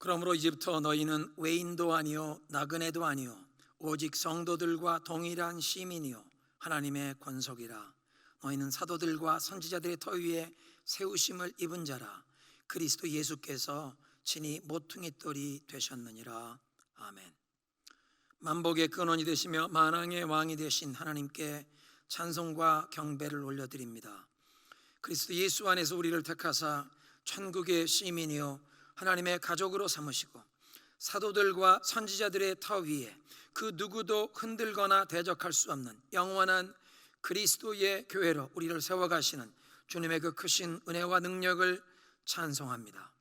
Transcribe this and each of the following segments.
그러므로 이제부터 너희는 외인도 아니요 나그네도 아니요 오직 성도들과 동일한 시민이요 하나님의 권속이라. 너희는 사도들과 선지자들의 터 위에 세우심을 입은 자라. 그리스도 예수께서 친히 모퉁이 돌이 되셨느니라. 아멘. 만복의 근원이 되시며 만왕의 왕이 되신 하나님께 찬송과 경배를 올려드립니다. 그리스도 예수 안에서 우리를 택하사 천국의 시민이요 하나님의 가족으로 삼으시고 사도들과 선지자들의 터 위에 그 누구도 흔들거나 대적할 수 없는 영원한 그리스도의 교회로 우리를 세워가시는 주님의 그 크신 은혜와 능력을 찬송합니다.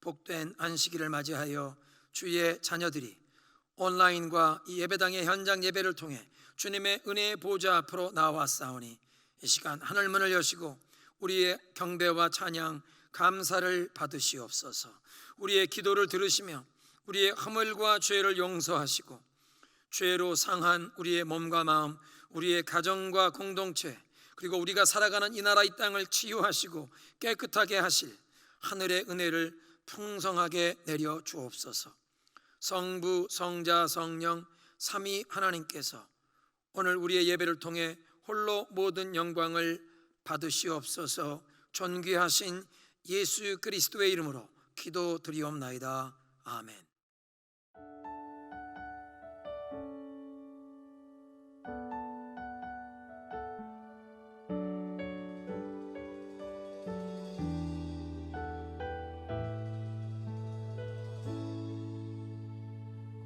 복된 안식일을 맞이하여 주의 자녀들이 온라인과 이 예배당의 현장 예배를 통해 주님의 은혜의 보좌 앞으로 나와싸우니 이 시간 하늘문을 여시고 우리의 경배와 찬양 감사를 받으시옵소서. 우리의 기도를 들으시며 우리의 허물과 죄를 용서하시고 죄로 상한 우리의 몸과 마음, 우리의 가정과 공동체, 그리고 우리가 살아가는 이 나라 이 땅을 치유하시고 깨끗하게 하실 하늘의 은혜를 풍성하게 내려 주옵소서. 성부, 성자, 성령 삼위 하나님께서 오늘 우리의 예배를 통해 홀로 모든 영광을 받으시옵소서. 존귀하신 예수 그리스도의 이름으로 기도드리옵나이다. 아멘.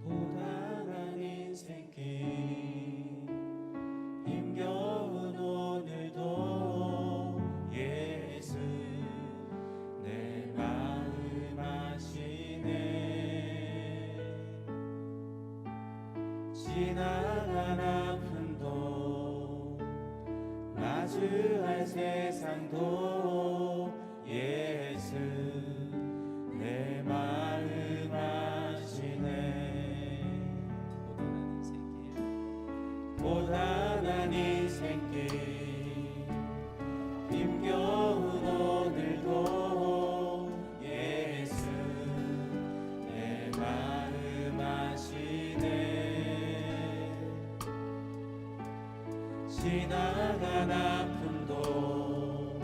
고단한 인생길 힘겨운 오늘도 예수 내 마음 아시네. 지나간 아픔도 마주할 세상도 예수 내 마음 아시네. 고단한 인생길 힘겨운 오늘도 예수 내 마음 아시네. 지나간 아픔도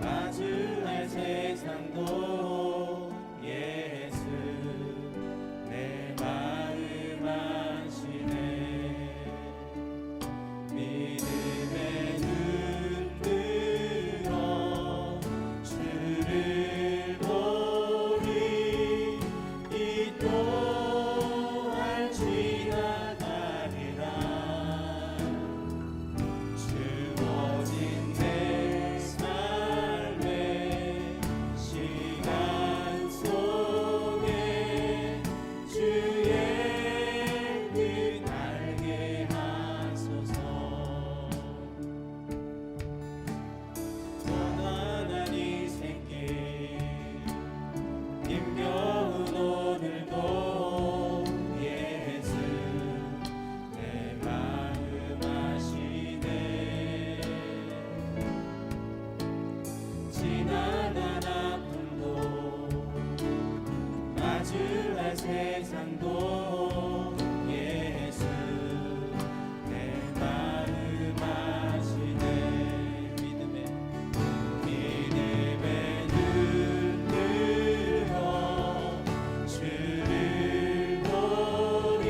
마주할 세상도 예수 내 마음 아시네. 믿음의 눈 뜨어 주를 보리. 이 또한 지나가리라. 주어진 내 삶의 시간 속에 주의 뜻 알게 하소서. 고단한 인생길 힘겨운 오늘도 예수 내 마음 아시네. 지나간 아픔도 마주할 세상도 예수 내 마음 아시네. 믿음의 눈 뜨어 주를 보리.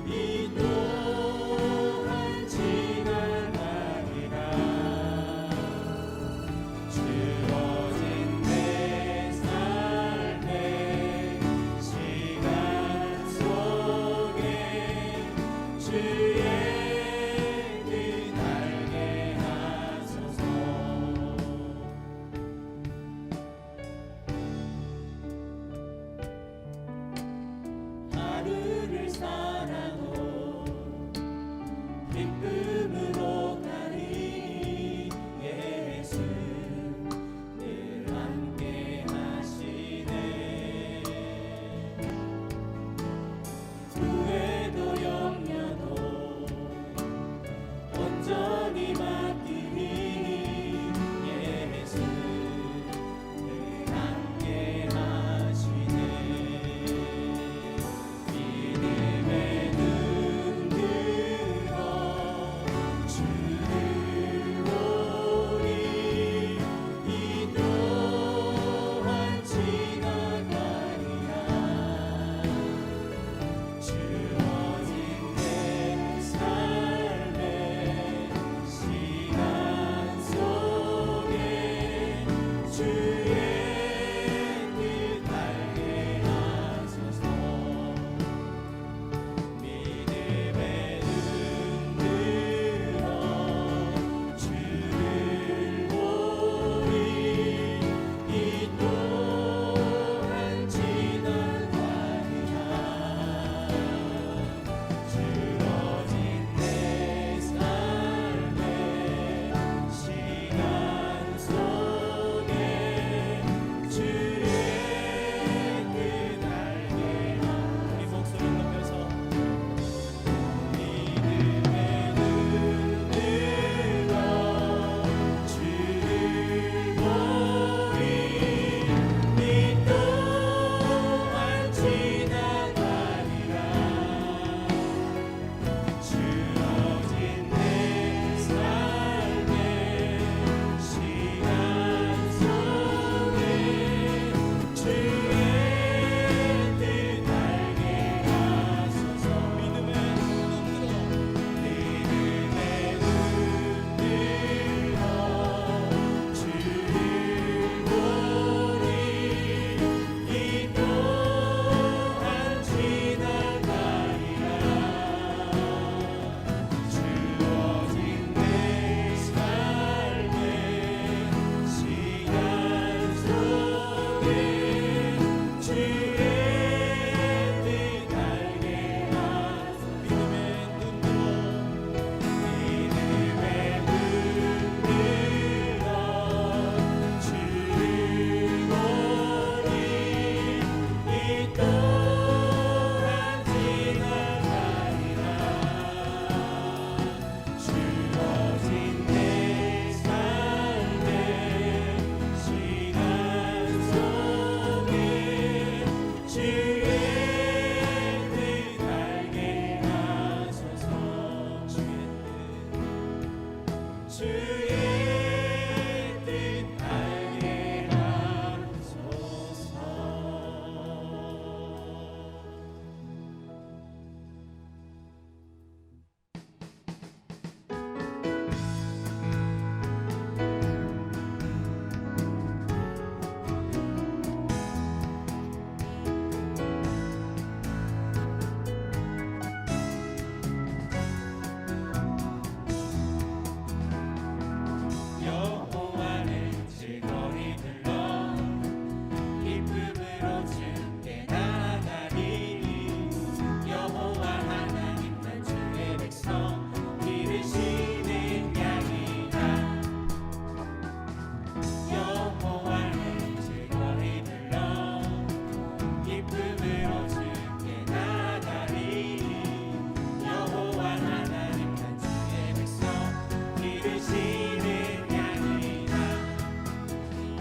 이 또한 지나가리라. 주어진 내 삶의 시간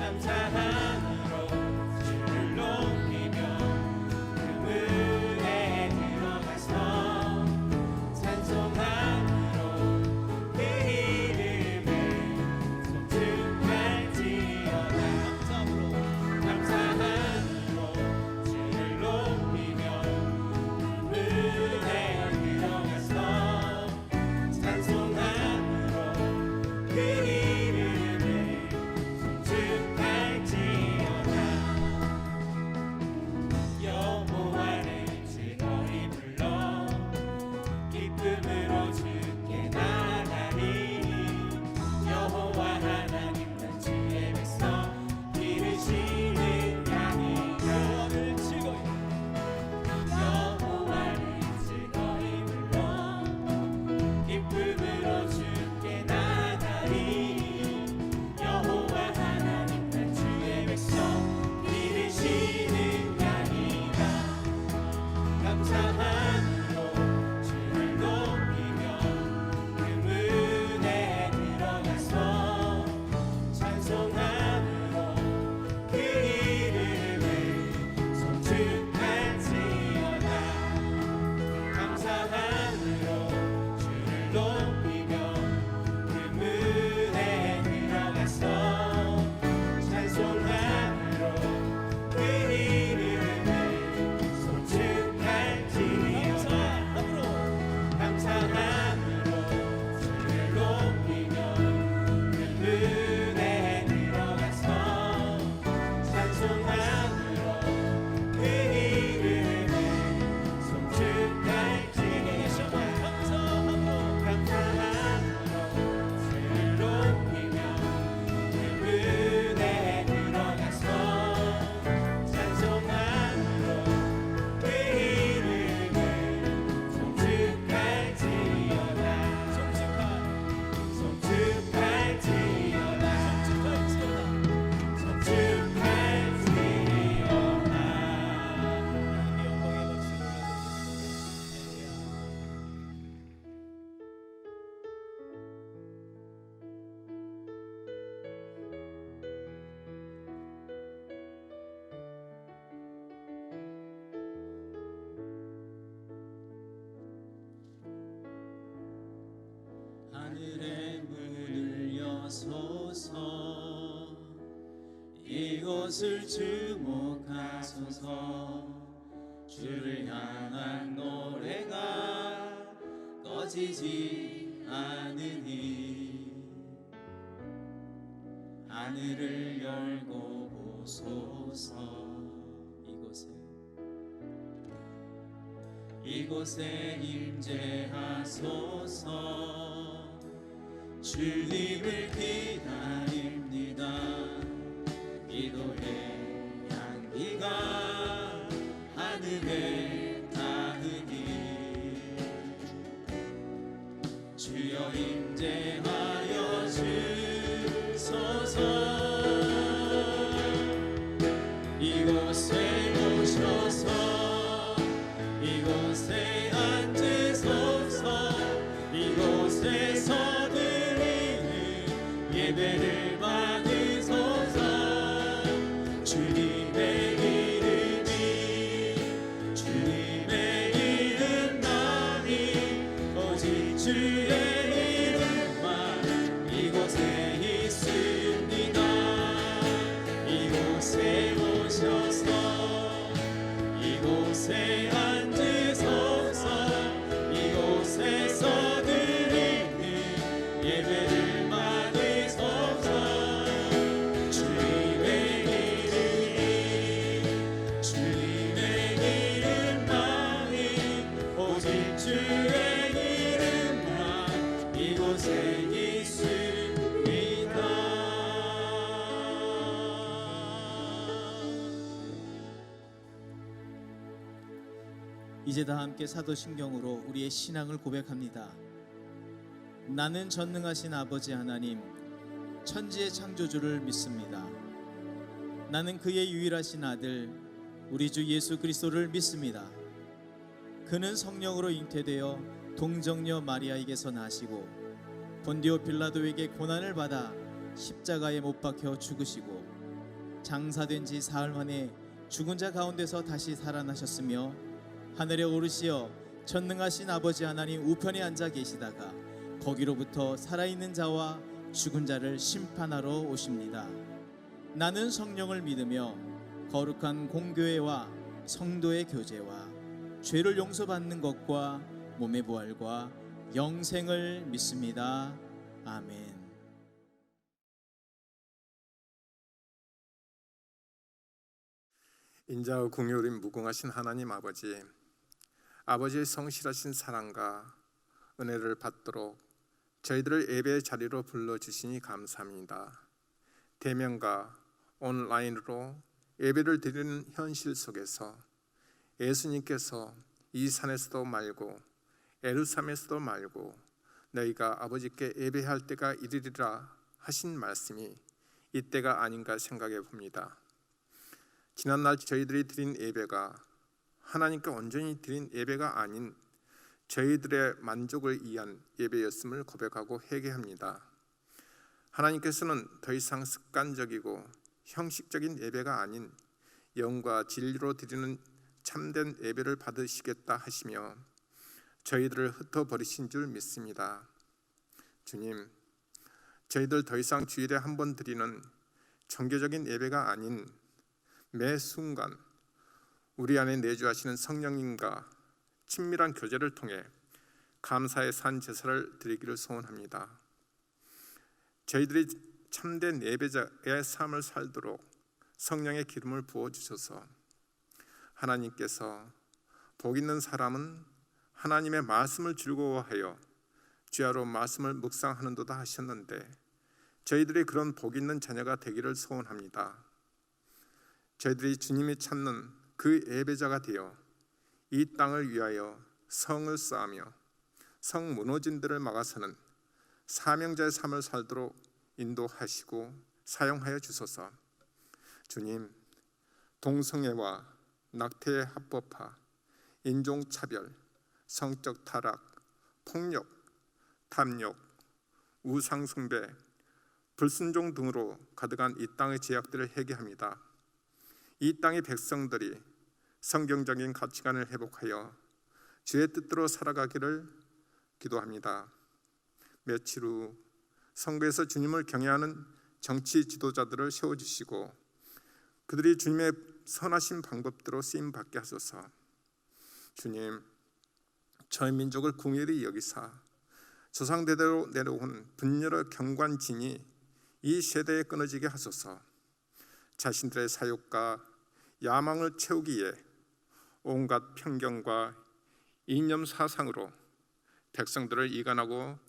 감사함으로 주를 높이며 그분에 들어가서 찬송함으로 그 이름을 송축할지어다. 감사함으로 주를 높이며 그분에 들어가서 찬송함으로 그 이름을 송축할지어다. 여호와를 즐거이 불러 기쁨으로 주께 나가리. 여호와 하나님 난 주의 백성 기르시는 양이라. 여호와를 즐거이 불러 기쁨으로 주께 나가리. 여호와 하나님 난 주의 백성 기르시는 양이라. 감사함으로 주를 높이며 그분에 들어가서 찬송함으로 그 이름을 송축할지어다. 감사함으로 주를 높이며 그분에 들어가서 찬송함으로 그 이름을 송축할지어다. 감사함으로 주를 높이며 그분에 들어가서 찬송함으로 그 이름을 송축할지어다. 감사함으로 주를 높이며 그분에 들어가서 찬송함으로 그 이름을 송축할지어다. 송축할지어다. 하늘의 문을 여소서. 이곳을 주목하소서. 주를 향한 노래가 꺼지지 않으니 하늘을 열고 보소서. 이곳에 임재하소서. 주님을 기다립니다. 기도의 향기가 하늘에 닿으니 주여 임재하여 주소서. 이곳에 오셔서 이곳에 앉으소서. 이곳에서 드리는 예배를 받으소서. 주님의 이름이 주님의 이름만이 오직 주의 이름만 이곳에 있습니다. 이곳에 오셔서 이곳에 앉으소서. 이곳에서 드리는 예배를 받으소서. 주님의 이름만이 오직 주의 이름만 이곳에 있습니다. 이제 다 함께 사도신경으로 우리의 신앙을 고백합니다. 나는 전능하신 아버지 하나님, 천지의 창조주를 믿습니다. 나는 그의 유일하신 아들 우리 주 예수 그리스도를 믿습니다. 그는 성령으로 잉태되어 동정녀 마리아에게서 나시고 본디오 빌라도에게 고난을 받아 십자가에 못 박혀 죽으시고 장사된 지 사흘 만에 죽은 자 가운데서 다시 살아나셨으며 하늘에 오르시어 전능하신 아버지 하나님 우편에 앉아 계시다가 거기로부터 살아있는 자와 죽은 자를 심판하러 오십니다. 나는 성령을 믿으며 거룩한 공교회와 성도의 교제와 죄를 용서받는 것과 몸의 부활과 영생을 믿습니다. 아멘. 인자와 긍휼이 무궁하신 하나님 아버지, 아버지의 성실하신 사랑과 은혜를 받도록 저희들을 예배의 자리로 불러주시니 감사합니다. 대면과 온라인으로 예배를 드리는 현실 속에서 예수님께서 이 산에서도 말고 에루살렘에서도 말고 너희가 아버지께 예배할 때가 이르리라 하신 말씀이 이때가 아닌가 생각해 봅니다. 지난날 저희들이 드린 예배가 하나님께 온전히 드린 예배가 아닌 저희들의 만족을 위한 예배였음을 고백하고 회개합니다. 하나님께서는 더 이상 습관적이고 형식적인 예배가 아닌 영과 진리로 드리는 참된 예배를 받으시겠다 하시며 저희들을 흩어버리신 줄 믿습니다. 주님, 저희들 더 이상 주일에 한 번 드리는 종교적인 예배가 아닌 매 순간 우리 안에 내주하시는 성령님과 친밀한 교제를 통해 감사의 산 제사를 드리기를 소원합니다. 저희들이 참된 예배자의 삶을 살도록 성령의 기름을 부어주셔서 하나님께서 복 있는 사람은 하나님의 말씀을 즐거워하여 주야로 말씀을 묵상하는도다 하셨는데 저희들이 그런 복 있는 자녀가 되기를 소원합니다. 저희들이 주님이 찾는 그 예배자가 되어 이 땅을 위하여 성을 쌓으며 성 무너진 데를 막아서는 사명자의 삶을 살도록 인도하시고 사용하여 주소서. 주님, 동성애와 낙태의 합법화, 인종차별, 성적 타락, 폭력, 탐욕, 우상숭배, 불순종 등으로 가득한 이 땅의 죄악들을 회개합니다. 이 땅의 백성들이 성경적인 가치관을 회복하여 주의 뜻대로 살아가기를 기도합니다. 며칠 후 성부에서 주님을 경외하는 정치 지도자들을 세워주시고 그들이 주님의 선하신 방법대로 쓰임받게 하소서. 주님, 저희 민족을 긍휼히 여기사 조상대대로 내려온 분열의 경관진이 이 세대에 끊어지게 하소서. 자신들의 사욕과 야망을 채우기 위해 온갖 편견과 이념 사상으로 백성들을 이간하고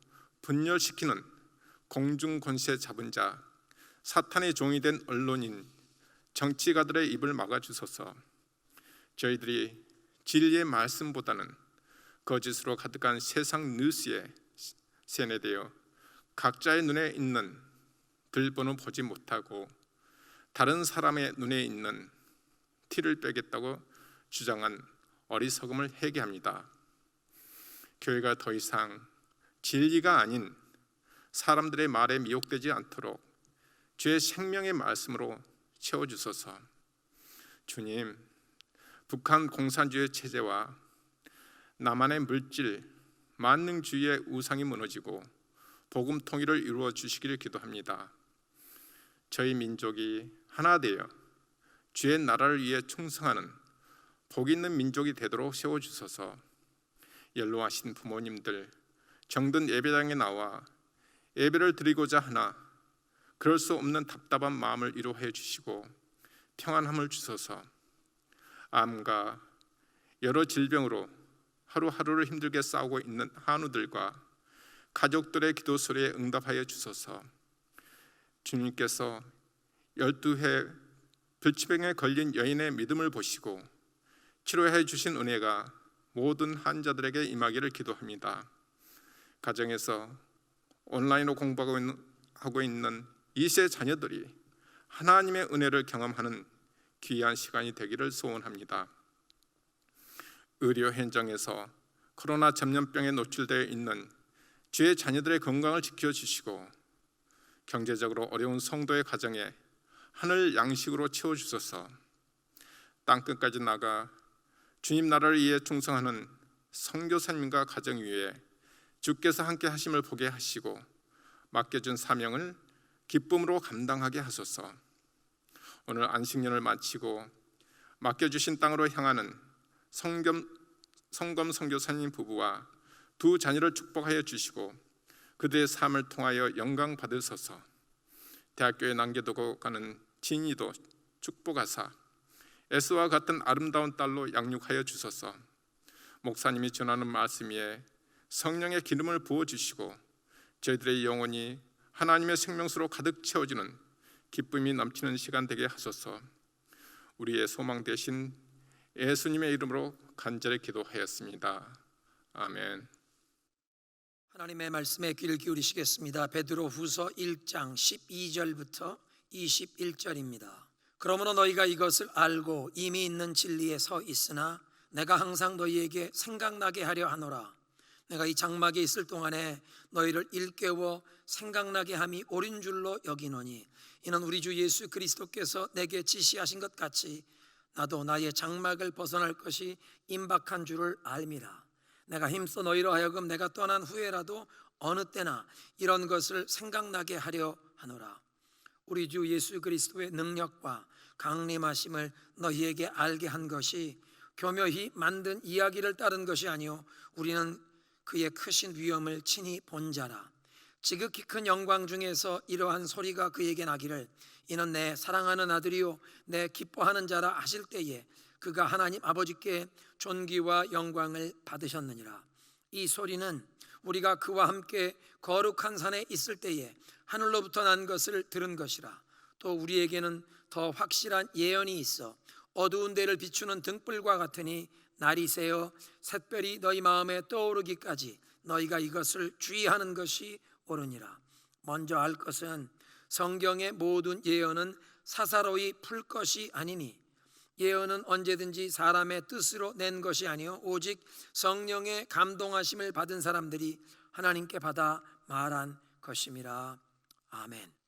분열시키는 공중 권세 잡은 자, 사탄의 종이 된 언론인, 정치가들의 입을 막아주소서. 저희들이 진리의 말씀보다는 거짓으로 가득한 세상 뉴스에 세뇌되어 각자의 눈에 있는 들보는 보지 못하고 다른 사람의 눈에 있는 티를 빼겠다고 주장한 어리석음을 회개합니다. 교회가 더 이상 진리가 아닌 사람들의 말에 미혹되지 않도록 주의 생명의 말씀으로 채워주소서. 주님, 북한 공산주의 체제와 남한의 물질, 만능주의의 우상이 무너지고 복음 통일을 이루어 주시기를 기도합니다. 저희 민족이 하나 되어 주의 나라를 위해 충성하는 복 있는 민족이 되도록 세워주소서. 연로하신 부모님들 정든 예배당에 나와 예배를 드리고자 하나 그럴 수 없는 답답한 마음을 위로해 주시고 평안함을 주소서. 암과 여러 질병으로 하루하루를 힘들게 싸우고 있는 한우들과 가족들의 기도 소리에 응답하여 주소서. 주님께서 12회 불치병에 걸린 여인의 믿음을 보시고 치료해 주신 은혜가 모든 환자들에게 임하기를 기도합니다. 가정에서 온라인으로 공부하고 있는 2세 자녀들이 하나님의 은혜를 경험하는 귀한 시간이 되기를 소원합니다. 의료 현장에서 코로나 전염병에 노출되어 있는 주의 자녀들의 건강을 지켜주시고 경제적으로 어려운 성도의 가정에 하늘 양식으로 채워주소서. 땅끝까지 나가 주님 나라를 위해 충성하는 선교사님과 가정 위에 주께서 함께 하심을 보게 하시고 맡겨준 사명을 기쁨으로 감당하게 하소서. 오늘 안식년을 마치고 맡겨주신 땅으로 향하는 성검 선교사님 부부와 두 자녀를 축복하여 주시고 그들의 삶을 통하여 영광 받으소서. 대학교에 남겨두고 가는 진이도 축복하사 에스와 같은 아름다운 딸로 양육하여 주소서. 목사님이 전하는 말씀 위에 성령의 기름을 부어주시고 저희들의 영혼이 하나님의 생명수로 가득 채워지는 기쁨이 넘치는 시간 되게 하소서. 우리의 소망 되신 예수님의 이름으로 간절히 기도하였습니다. 아멘. 하나님의 말씀에 귀를 기울이시겠습니다. 베드로후서 1장 12절부터 21절입니다. 그러므로 너희가 이것을 알고 이미 있는 진리에 서 있으나 내가 항상 너희에게 생각나게 하려 하노라. 내가 이 장막에 있을 동안에 너희를 일깨워 생각나게 함이 옳은 줄로 여기노니 이는 우리 주 예수 그리스도께서 내게 지시하신 것 같이 나도 나의 장막을 벗어날 것이 임박한 줄을 알미라. 내가 힘써 너희로 하여금 내가 떠난 후에라도 어느 때나 이런 것을 생각나게 하려 하노라. 우리 주 예수 그리스도의 능력과 강림하심을 너희에게 알게 한 것이 교묘히 만든 이야기를 따른 것이 아니요 우리는 그의 크신 위엄을 친히 본 자라. 지극히 큰 영광 중에서 이러한 소리가 그에게 나기를 이는 내 사랑하는 아들이요 내 기뻐하는 자라 하실 때에 그가 하나님 아버지께 존귀와 영광을 받으셨느니라. 이 소리는 우리가 그와 함께 거룩한 산에 있을 때에 하늘로부터 난 것을 들은 것이라. 또 우리에게는 더 확실한 예언이 있어 어두운 데를 비추는 등불과 같으니 날이 새어 샛별이 너희 마음에 떠오르기까지 너희가 이것을 주의하는 것이 옳으니라. 먼저 알 것은 성경의 모든 예언은 사사로이 풀 것이 아니니 예언은 언제든지 사람의 뜻으로 낸 것이 아니요 오직 성령의 감동하심을 받은 사람들이 하나님께 받아 말한 것임이라. 아멘.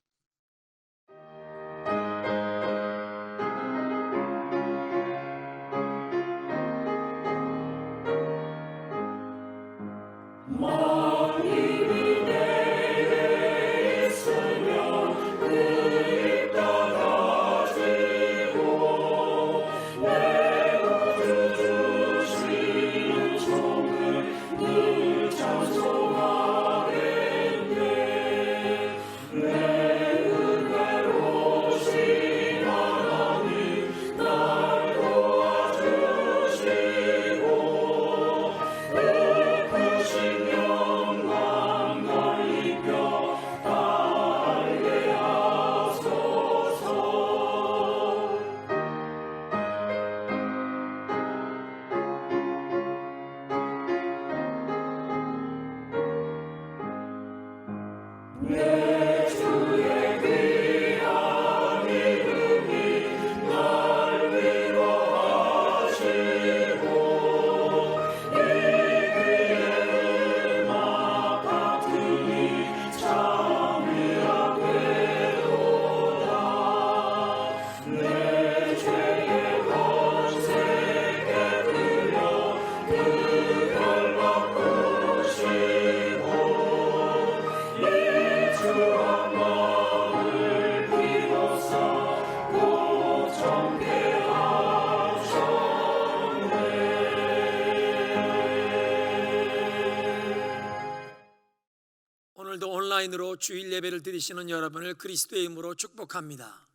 오늘도 온라인으로 주일 예배를 드리시는 여러분을 그리스도의 이름으로 축복합니다.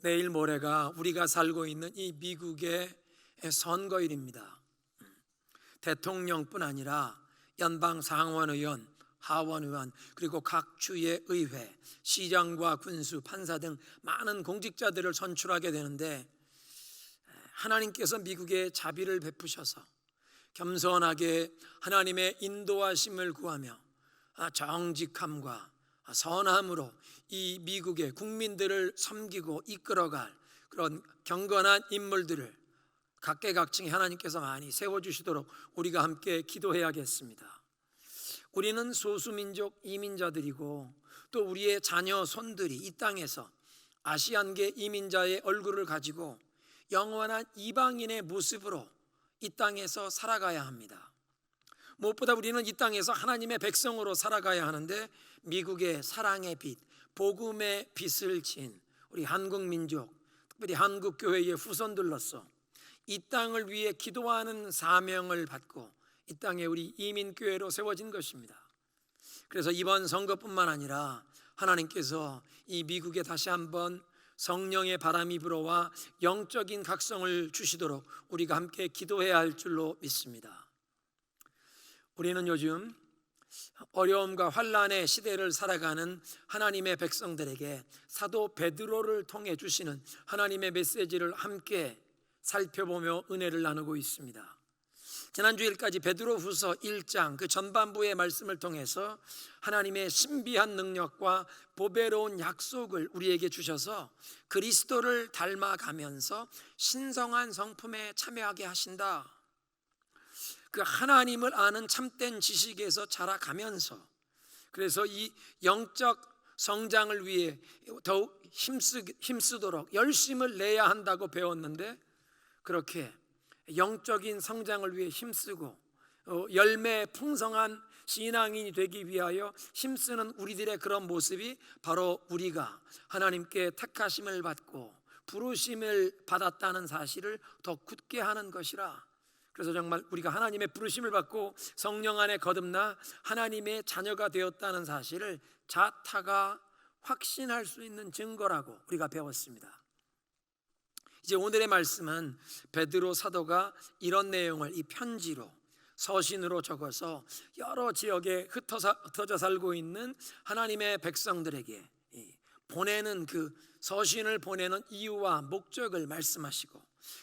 내일 모레가 우리가 살고 있는 이 미국의 선거일입니다. 대통령뿐 아니라 연방 상원의원, 하원의원, 그리고 각 주의 의회, 시장과 군수, 판사 등 많은 공직자들을 선출하게 되는데 하나님께서 미국에 자비를 베푸셔서 겸손하게 하나님의 인도하심을 구하며 정직함과 선함으로 이 미국의 국민들을 섬기고 이끌어갈 그런 경건한 인물들을 각계각층에 하나님께서 많이 세워주시도록 우리가 함께 기도해야겠습니다. 우리는 소수민족 이민자들이고 또 우리의 자녀 손들이 이 땅에서 아시안계 이민자의 얼굴을 가지고 영원한 이방인의 모습으로 이 땅에서 살아가야 합니다. 무엇보다 우리는 이 땅에서 하나님의 백성으로 살아가야 하는데, 미국의 사랑의 빛, 복음의 빛을 진 우리 한국 민족, 특별히 한국 교회의 후손들로서 이 땅을 위해 기도하는 사명을 받고 이 땅에 우리 이민교회로 세워진 것입니다. 그래서 이번 선거뿐만 아니라 하나님께서 이 미국에 다시 한번 성령의 바람이 불어와 영적인 각성을 주시도록 우리가 함께 기도해야 할 줄로 믿습니다. 우리는 요즘 어려움과 환난의 시대를 살아가는 하나님의 백성들에게 사도 베드로를 통해 주시는 하나님의 메시지를 함께 살펴보며 은혜를 나누고 있습니다. 지난주일까지 베드로후서 1장 그 전반부의 말씀을 통해서 하나님의 신비한 능력과 보배로운 약속을 우리에게 주셔서 그리스도를 닮아가면서 신성한 성품에 참여하게 하신다. 그 하나님을 아는 참된 지식에서 자라가면서, 그래서 이 영적 성장을 위해 더욱 힘쓰도록 열심을 내야 한다고 배웠는데, 그렇게 영적인 성장을 위해 힘쓰고 열매 풍성한 신앙인이 되기 위하여 힘쓰는 우리들의 그런 모습이 바로 우리가 하나님께 택하심을 받고 부르심을 받았다는 사실을 더 굳게 하는 것이라. 그래서 정말 우리가 하나님의 부르심을 받고 성령 안에 거듭나 하나님의 자녀가 되었다는 사실을 자타가 확신할 수 있는 증거라고 우리가 배웠습니다. 이제 오늘의 말씀은 베드로 사도가 이런 내용을 이 편지로, 서신으로 적어서 여러 지역에 흩어져 살고 있는 하나님의 백성들에게 보내는 그 서신을 보내는 이유와 목적을 말씀하시고,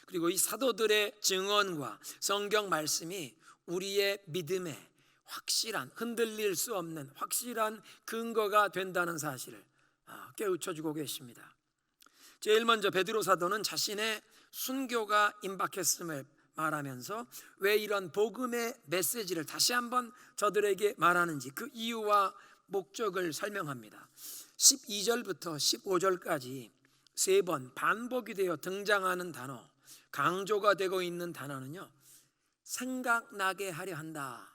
그리고 이 사도들의 증언과 성경 말씀이 우리의 믿음의 확실한, 흔들릴 수 없는 확실한 근거가 된다는 사실을 깨우쳐주고 계십니다. 제일 먼저 베드로 사도는 자신의 순교가 임박했음을 말하면서 왜 이런 복음의 메시지를 다시 한번 저들에게 말하는지 그 이유와 목적을 설명합니다. 12절부터 15절까지 세 번 반복이 되어 등장하는 단어, 강조가 되고 있는 단어는요, 생각나게 하려 한다,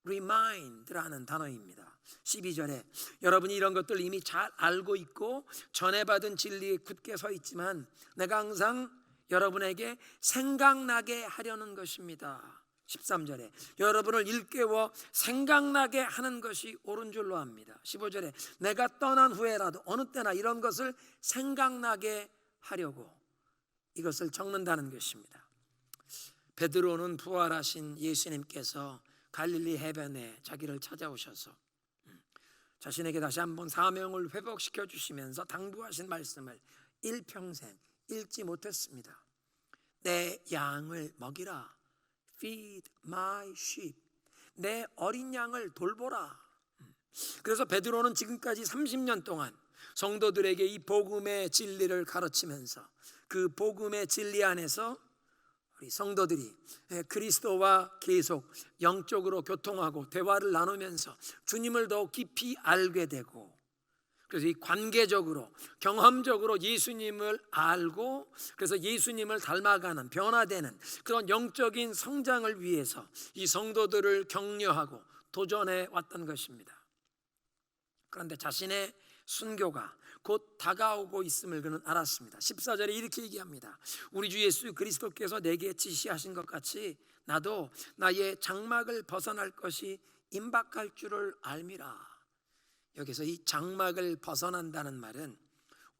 remind라는 단어입니다. 12절에 여러분이 이런 것들 이미 잘 알고 있고 전해받은 진리에 굳게 서 있지만 내가 항상 여러분에게 생각나게 하려는 것입니다. 13절에 여러분을 일깨워 생각나게 하는 것이 옳은 줄로 압니다. 15절에 내가 떠난 후에라도 어느 때나 이런 것을 생각나게 하려고 이것을 적는다는 것입니다. 베드로는 부활하신 예수님께서 갈릴리 해변에 자기를 찾아오셔서 자신에게 다시 한번 사명을 회복시켜 주시면서 당부하신 말씀을 일평생 읽지 못했습니다. 내 양을 먹이라, feed my sheep, 내 어린 양을 돌보라. 그래서 베드로는 지금까지 30년 동안 성도들에게 이 복음의 진리를 가르치면서 그 복음의 진리 안에서 우리 성도들이 그리스도와 계속 영적으로 교통하고 대화를 나누면서 주님을 더 깊이 알게 되고, 그래서 이 관계적으로 경험적으로 예수님을 알고 그래서 예수님을 닮아가는 변화되는 그런 영적인 성장을 위해서 이 성도들을 격려하고 도전해 왔던 것입니다. 그런데 자신의 순교가 곧 다가오고 있음을 그는 알았습니다. 14절에 이렇게 얘기합니다. 우리 주 예수 그리스도께서 내게 지시하신 것 같이 나도 나의 장막을 벗어날 것이 임박할 줄을 알미라. 여기서 이 장막을 벗어난다는 말은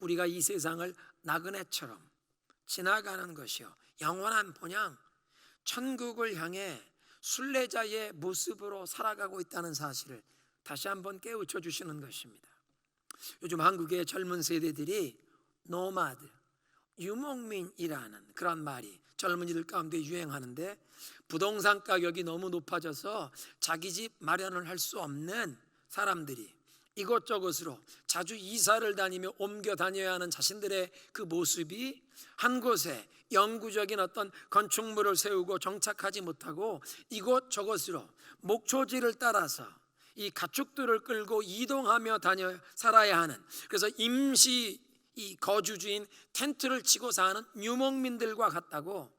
우리가 이 세상을 나그네처럼 지나가는 것이요, 영원한 본향 천국을 향해 순례자의 모습으로 살아가고 있다는 사실을 다시 한번 깨우쳐 주시는 것입니다. 요즘 한국의 젊은 세대들이 노마드, 유목민이라는 그런 말이 젊은이들 가운데 유행하는데, 부동산 가격이 너무 높아져서 자기 집 마련을 할 수 없는 사람들이 이곳저곳으로 자주 이사를 다니며 옮겨 다녀야 하는 자신들의 그 모습이 한 곳에 영구적인 어떤 건축물을 세우고 정착하지 못하고 이곳저곳으로 목초지를 따라서 이 가축들을 끌고 이동하며 다녀 살아야 하는, 그래서 임시 이 거주주인 텐트를 치고 사는 유목민들과 같다고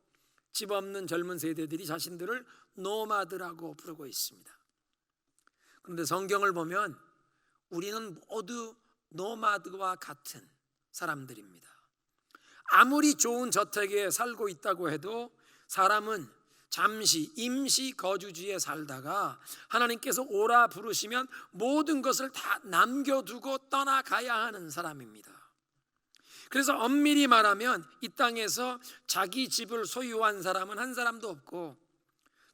집 없는 젊은 세대들이 자신들을 노마드라고 부르고 있습니다. 그런데 성경을 보면 우리는 모두 노마드와 같은 사람들입니다. 아무리 좋은 저택에 살고 있다고 해도 사람은 잠시 임시 거주지에 살다가 하나님께서 오라 부르시면 모든 것을 다 남겨두고 떠나가야 하는 사람입니다. 그래서 엄밀히 말하면 이 땅에서 자기 집을 소유한 사람은 한 사람도 없고,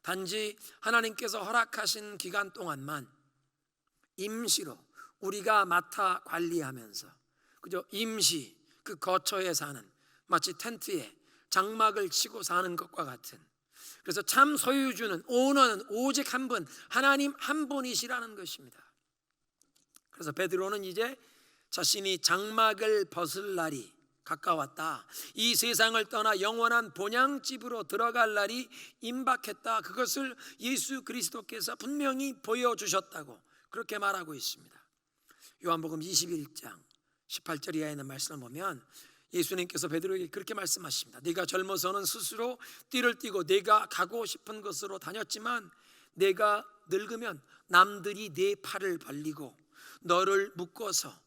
단지 하나님께서 허락하신 기간 동안만 임시로 우리가 맡아 관리하면서 그저 임시 그 거처에 사는, 마치 텐트에 장막을 치고 사는 것과 같은, 그래서 참 소유주는, 오너는 오직 한 분, 하나님 한 분이시라는 것입니다. 그래서 베드로는 이제 자신이 장막을 벗을 날이 가까웠다, 이 세상을 떠나 영원한 본향집으로 들어갈 날이 임박했다, 그것을 예수 그리스도께서 분명히 보여주셨다고 그렇게 말하고 있습니다. 요한복음 21장 18절 이하에 있는 말씀을 보면 예수님께서 베드로에게 그렇게 말씀하십니다. 네가 젊어서는 스스로 띠를 띠고 네가 가고 싶은 곳으로 다녔지만 네가 늙으면 남들이 네 팔을 벌리고 너를 묶어서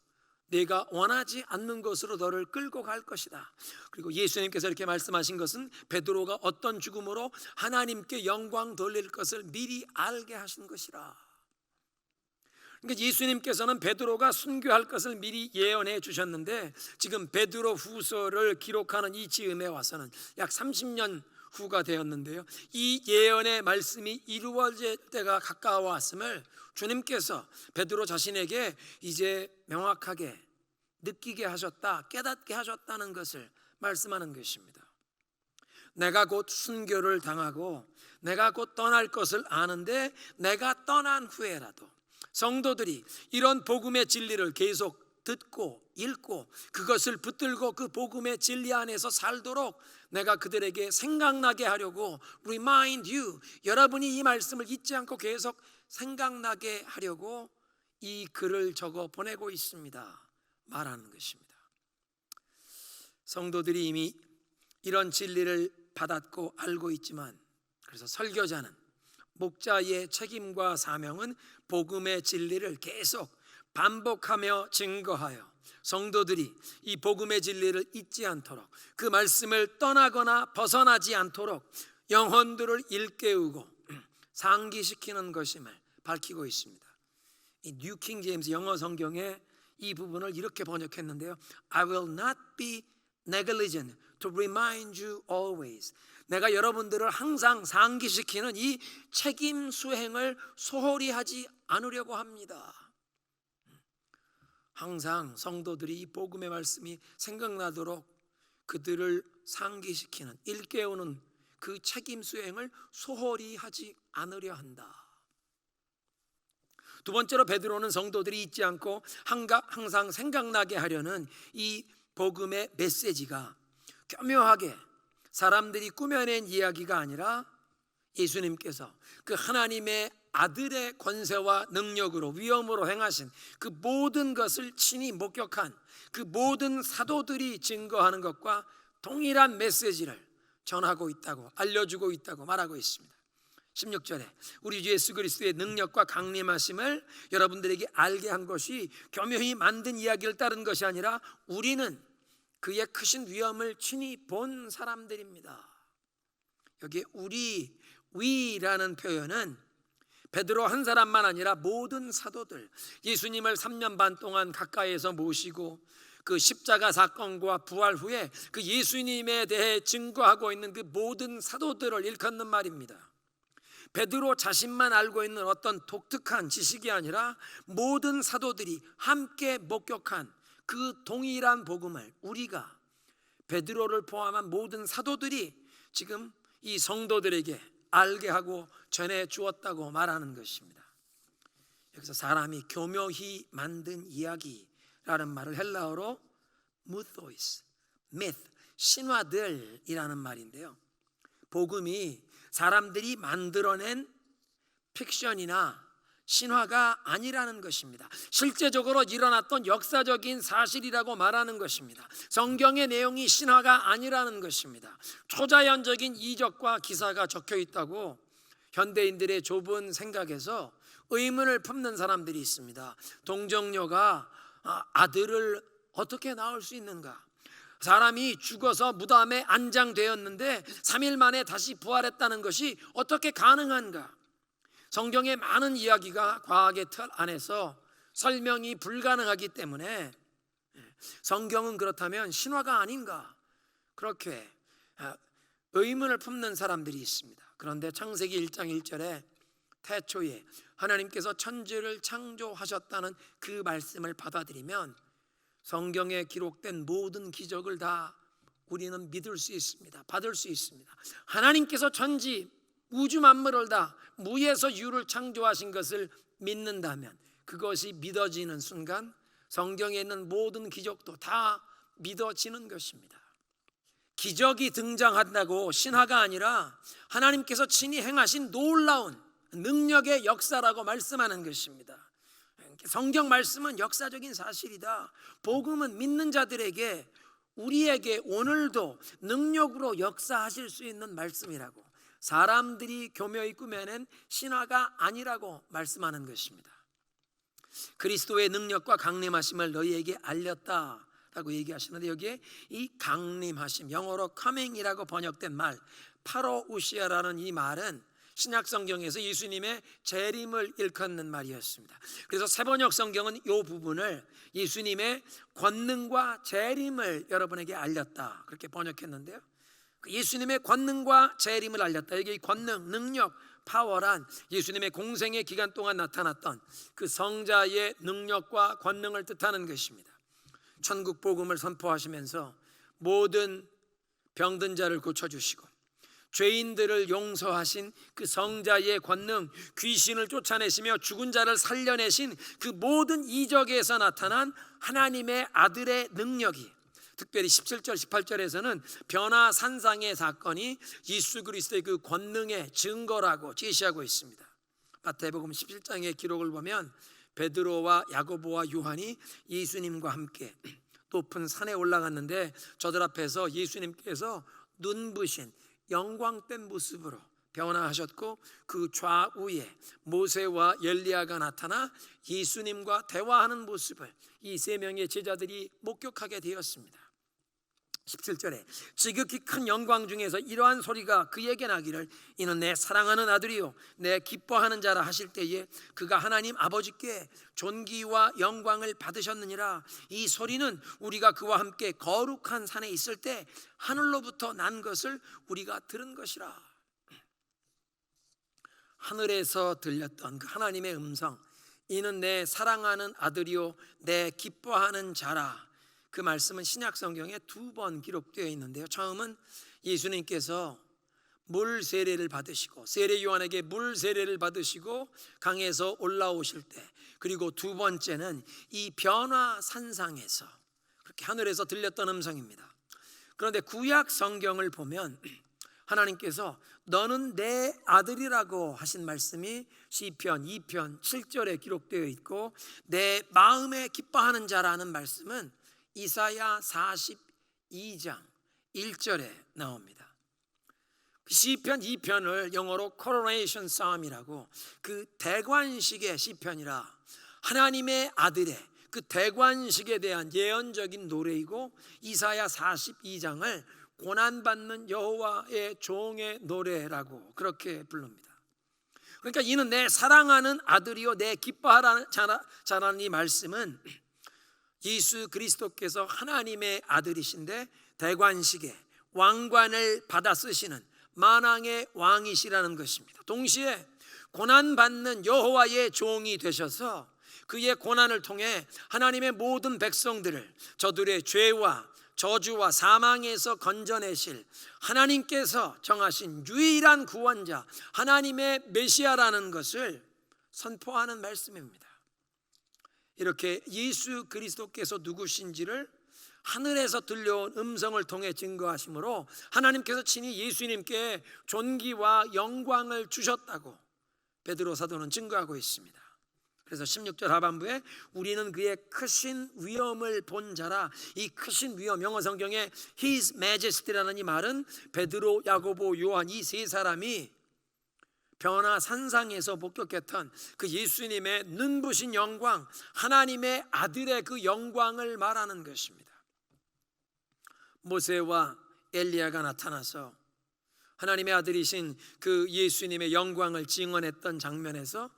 네가 원하지 않는 곳으로 너를 끌고 갈 것이다. 그리고 예수님께서 이렇게 말씀하신 것은 베드로가 어떤 죽음으로 하나님께 영광 돌릴 것을 미리 알게 하신 것이라. 그러니까 예수님께서는 베드로가 순교할 것을 미리 예언해 주셨는데, 지금 베드로 후서를 기록하는 이 즈음에 와서는 약 30년 후가 되었는데요, 이 예언의 말씀이 이루어질 때가 가까워 왔음을 주님께서 베드로 자신에게 이제 명확하게 느끼게 하셨다, 깨닫게 하셨다는 것을 말씀하는 것입니다. 내가 곧 순교를 당하고 내가 곧 떠날 것을 아는데 내가 떠난 후에라도 성도들이 이런 복음의 진리를 계속 듣고 읽고 그것을 붙들고 그 복음의 진리 안에서 살도록 내가 그들에게 생각나게 하려고 remind you, 여러분이 이 말씀을 잊지 않고 계속 생각나게 하려고 이 글을 적어 보내고 있습니다, 말하는 것입니다. 성도들이 이미 이런 진리를 받았고 알고 있지만, 그래서 설교자는, 목자의 책임과 사명은 복음의 진리를 계속 반복하며 증거하여 성도들이 이 복음의 진리를 잊지 않도록, 그 말씀을 떠나거나 벗어나지 않도록 영혼들을 일깨우고 상기시키는 것임을 밝히고 있습니다. 이 뉴 킹 제임스 영어 성경에 이 부분을 이렇게 번역했는데요, I will not be negligent to remind you always. 내가 여러분들을 항상 상기시키는 이 책임 수행을 소홀히 하지 않으려고 합니다. 항상 성도들이 이 복음의 말씀이 생각나도록 그들을 상기시키는, 일깨우는 그 책임 수행을 소홀히 하지 않으려 한다. 두 번째로 베드로는 성도들이 잊지 않고 항상 생각나게 하려는 이 복음의 메시지가 교묘하게 사람들이 꾸며낸 이야기가 아니라 예수님께서 그 하나님의 아들의 권세와 능력으로 위엄으로 행하신 그 모든 것을 친히 목격한 그 모든 사도들이 증거하는 것과 동일한 메시지를 전하고 있다고, 알려주고 있다고 말하고 있습니다. 16절에 우리 주 예수 그리스도의 능력과 강림하심을 여러분들에게 알게 한 것이 교묘히 만든 이야기를 따른 것이 아니라 우리는 그의 크신 위엄을 친히 본 사람들입니다. 여기에 우리, 위라는 표현은 베드로 한 사람만 아니라 모든 사도들, 예수님을 3년 반 동안 가까이에서 모시고 그 십자가 사건과 부활 후에 그 예수님에 대해 증거하고 있는 그 모든 사도들을 일컫는 말입니다. 베드로 자신만 알고 있는 어떤 독특한 지식이 아니라 모든 사도들이 함께 목격한 그 동일한 복음을 우리가, 베드로를 포함한 모든 사도들이 지금 이 성도들에게 알게 하고 전해 주었다고 말하는 것입니다. 여기서 사람이 교묘히 만든 이야기라는 말을 헬라어로 mythos, myth, 신화들이라는 말인데요, 복음이 사람들이 만들어낸 픽션이나 신화가 아니라는 것입니다. 실제적으로 일어났던 역사적인 사실이라고 말하는 것입니다. 성경의 내용이 신화가 아니라는 것입니다. 초자연적인 이적과 기사가 적혀 있다고 현대인들의 좁은 생각에서 의문을 품는 사람들이 있습니다. 동정녀가 아들을 어떻게 낳을 수 있는가? 사람이 죽어서 무덤에 안장되었는데 3일 만에 다시 부활했다는 것이 어떻게 가능한가? 성경의 많은 이야기가 과학의 틀 안에서 설명이 불가능하기 때문에 성경은 그렇다면 신화가 아닌가? 그렇게 의문을 품는 사람들이 있습니다. 그런데 창세기 1장 1절에 태초에 하나님께서 천지를 창조하셨다는 그 말씀을 받아들이면 성경에 기록된 모든 기적을 다 우리는 믿을 수 있습니다. 받을 수 있습니다. 하나님께서 천지 우주 만물을 다 무에서 유를 창조하신 것을 믿는다면 그것이 믿어지는 순간 성경에 있는 모든 기적도 다 믿어지는 것입니다. 기적이 등장한다고 신화가 아니라 하나님께서 친히 행하신 놀라운 능력의 역사라고 말씀하는 것입니다. 성경 말씀은 역사적인 사실이다. 복음은 믿는 자들에게 우리에게 오늘도 능력으로 역사하실 수 있는 말씀이라고, 사람들이 교묘히 꾸며낸 신화가 아니라고 말씀하는 것입니다. 그리스도의 능력과 강림하심을 너희에게 알렸다라고 얘기하시는데 여기에 이 강림하심, 영어로 coming이라고 번역된 말 파로우시아라는 이 말은 신약 성경에서 예수님의 재림을 일컫는 말이었습니다. 그래서 세번역 성경은 이 부분을 예수님의 권능과 재림을 여러분에게 알렸다 그렇게 번역했는데요, 예수님의 권능과 재림을 알렸다. 여기 권능, 능력, 파워란 예수님의 공생의 기간 동안 나타났던 그 성자의 능력과 권능을 뜻하는 것입니다. 천국 복음을 선포하시면서 모든 병든 자를 고쳐주시고 죄인들을 용서하신 그 성자의 권능, 귀신을 쫓아내시며 죽은 자를 살려내신 그 모든 이적에서 나타난 하나님의 아들의 능력이, 특별히 17절 18절에서는 변화산상의 사건이 예수 그리스도의 그 권능의 증거라고 제시하고 있습니다. 마태복음 17장의 기록을 보면 베드로와 야고보와 요한이 예수님과 함께 높은 산에 올라갔는데 저들 앞에서 예수님께서 눈부신 영광된 모습으로 변화하셨고 그 좌우에 모세와 엘리야가 나타나 예수님과 대화하는 모습을 이 세 명의 제자들이 목격하게 되었습니다. 17절에 지극히 큰 영광 중에서 이러한 소리가 그에게 나기를 이는 내 사랑하는 아들이요 내 기뻐하는 자라 하실 때에 그가 하나님 아버지께 존귀와 영광을 받으셨느니라. 이 소리는 우리가 그와 함께 거룩한 산에 있을 때 하늘로부터 난 것을 우리가 들은 것이라. 하늘에서 들렸던 그 하나님의 음성, 이는 내 사랑하는 아들이요 내 기뻐하는 자라. 그 말씀은 신약 성경에 2번 기록되어 있는데요, 처음은 예수님께서 물 세례를 받으시고 세례 요한에게 물 세례를 받으시고 강에서 올라오실 때, 그리고 두 번째는 이 변화산상에서 그렇게 하늘에서 들렸던 음성입니다. 그런데 구약 성경을 보면 하나님께서 너는 내 아들이라고 하신 말씀이 시편 2편 7절에 기록되어 있고 내 마음에 기뻐하는 자라는 말씀은 이사야 42장 1절에 나옵니다. 시편 2편을 영어로 Coronation Psalm이라고, 그 대관식의 시편이라 하나님의 아들의 그 대관식에 대한 예언적인 노래이고, 이사야 42장을 고난받는 여호와의 종의 노래라고 그렇게 부릅니다. 그러니까 이는 내 사랑하는 아들이요 내 기뻐하라는 자라는 이 말씀은 예수 그리스도께서 하나님의 아들이신데 대관식에 왕관을 받아 쓰시는 만왕의 왕이시라는 것입니다. 동시에 고난받는 여호와의 종이 되셔서 그의 고난을 통해 하나님의 모든 백성들을 저들의 죄와 저주와 사망에서 건져내실 하나님께서 정하신 유일한 구원자 하나님의 메시아라는 것을 선포하는 말씀입니다. 이렇게 예수 그리스도께서 누구신지를 하늘에서 들려온 음성을 통해 증거하심으로 하나님께서 친히 예수님께 존귀와 영광을 주셨다고 베드로 사도는 증거하고 있습니다. 그래서 16절 하반부에 우리는 그의 크신 위엄을 본 자라, 이 크신 위엄, 영어 성경에 His Majesty라는 이 말은 베드로, 야고보, 요한 이 세 사람이 변화산상에서 목격했던 그 예수님의 눈부신 영광, 하나님의 아들의 그 영광을 말하는 것입니다. 모세와 엘리야가 나타나서 하나님의 아들이신 그 예수님의 영광을 증언했던 장면에서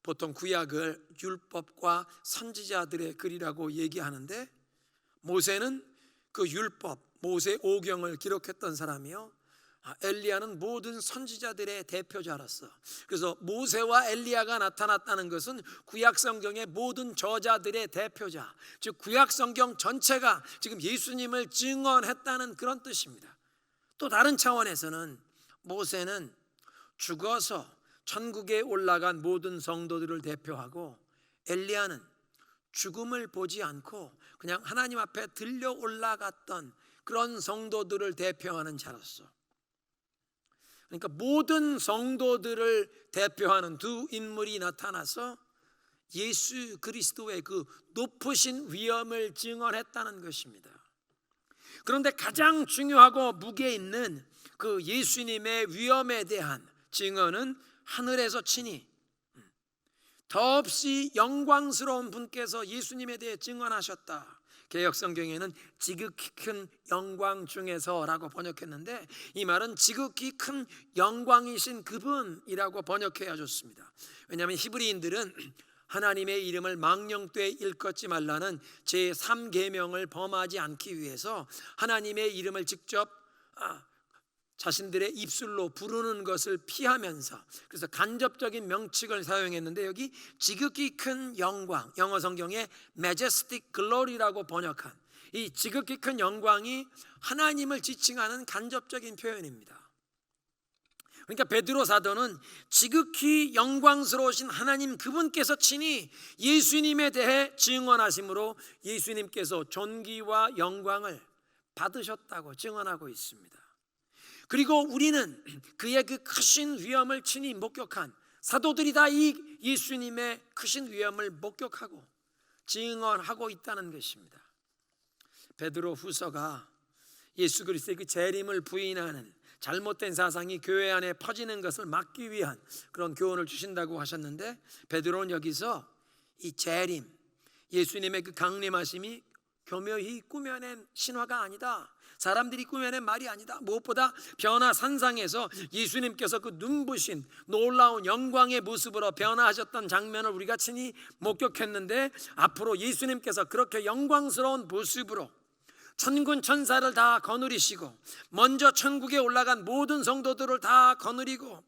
보통 구약을 율법과 선지자들의 글이라고 얘기하는데, 모세는 그 율법, 모세 오경을 기록했던 사람이요, 엘리야는 모든 선지자들의 대표자로서, 그래서 모세와 엘리야가 나타났다는 것은 구약 성경의 모든 저자들의 대표자, 즉 구약 성경 전체가 지금 예수님을 증언했다는 그런 뜻입니다. 또 다른 차원에서는 모세는 죽어서 천국에 올라간 모든 성도들을 대표하고, 엘리야는 죽음을 보지 않고 그냥 하나님 앞에 들려 올라갔던 그런 성도들을 대표하는 자로서, 그러니까 모든 성도들을 대표하는 두 인물이 나타나서 예수 그리스도의 그 높으신 위엄을 증언했다는 것입니다. 그런데 가장 중요하고 무게 있는 그 예수님의 위엄에 대한 증언은 하늘에서 친히 더없이 영광스러운 분께서 예수님에 대해 증언하셨다. 개역 성경에는 지극히 큰 영광 중에서라고 번역했는데, 이 말은 지극히 큰 영광이신 그분이라고 번역해야 좋습니다. 왜냐하면 히브리인들은 하나님의 이름을 망령되이 일컫지 말라는 제3계명을 범하지 않기 위해서 하나님의 이름을 직접 자신들의 입술로 부르는 것을 피하면서, 그래서 간접적인 명칭을 사용했는데, 여기 지극히 큰 영광, 영어 성경에 majestic glory라고 번역한 이 지극히 큰 영광이 하나님을 지칭하는 간접적인 표현입니다. 그러니까 베드로 사도는 지극히 영광스러우신 하나님 그분께서 친히 예수님에 대해 증언하심으로 예수님께서 존귀와 영광을 받으셨다고 증언하고 있습니다. 그리고 우리는 그의 그 크신 위엄을 친히 목격한 사도들이 다 이 예수님의 크신 위엄을 목격하고 증언하고 있다는 것입니다. 베드로 후서가 예수 그리스도의 그 재림을 부인하는 잘못된 사상이 교회 안에 퍼지는 것을 막기 위한 그런 교훈을 주신다고 하셨는데, 베드로는 여기서 이 재림, 예수님의 그 강림하심이 교묘히 꾸며낸 신화가 아니다, 사람들이 꾸며낸 말이 아니다, 무엇보다 변화산상에서 예수님께서 그 눈부신 놀라운 영광의 모습으로 변화하셨던 장면을 우리가 친히 목격했는데, 앞으로 예수님께서 그렇게 영광스러운 모습으로 천군 천사를 다 거느리시고 먼저 천국에 올라간 모든 성도들을 다 거느리고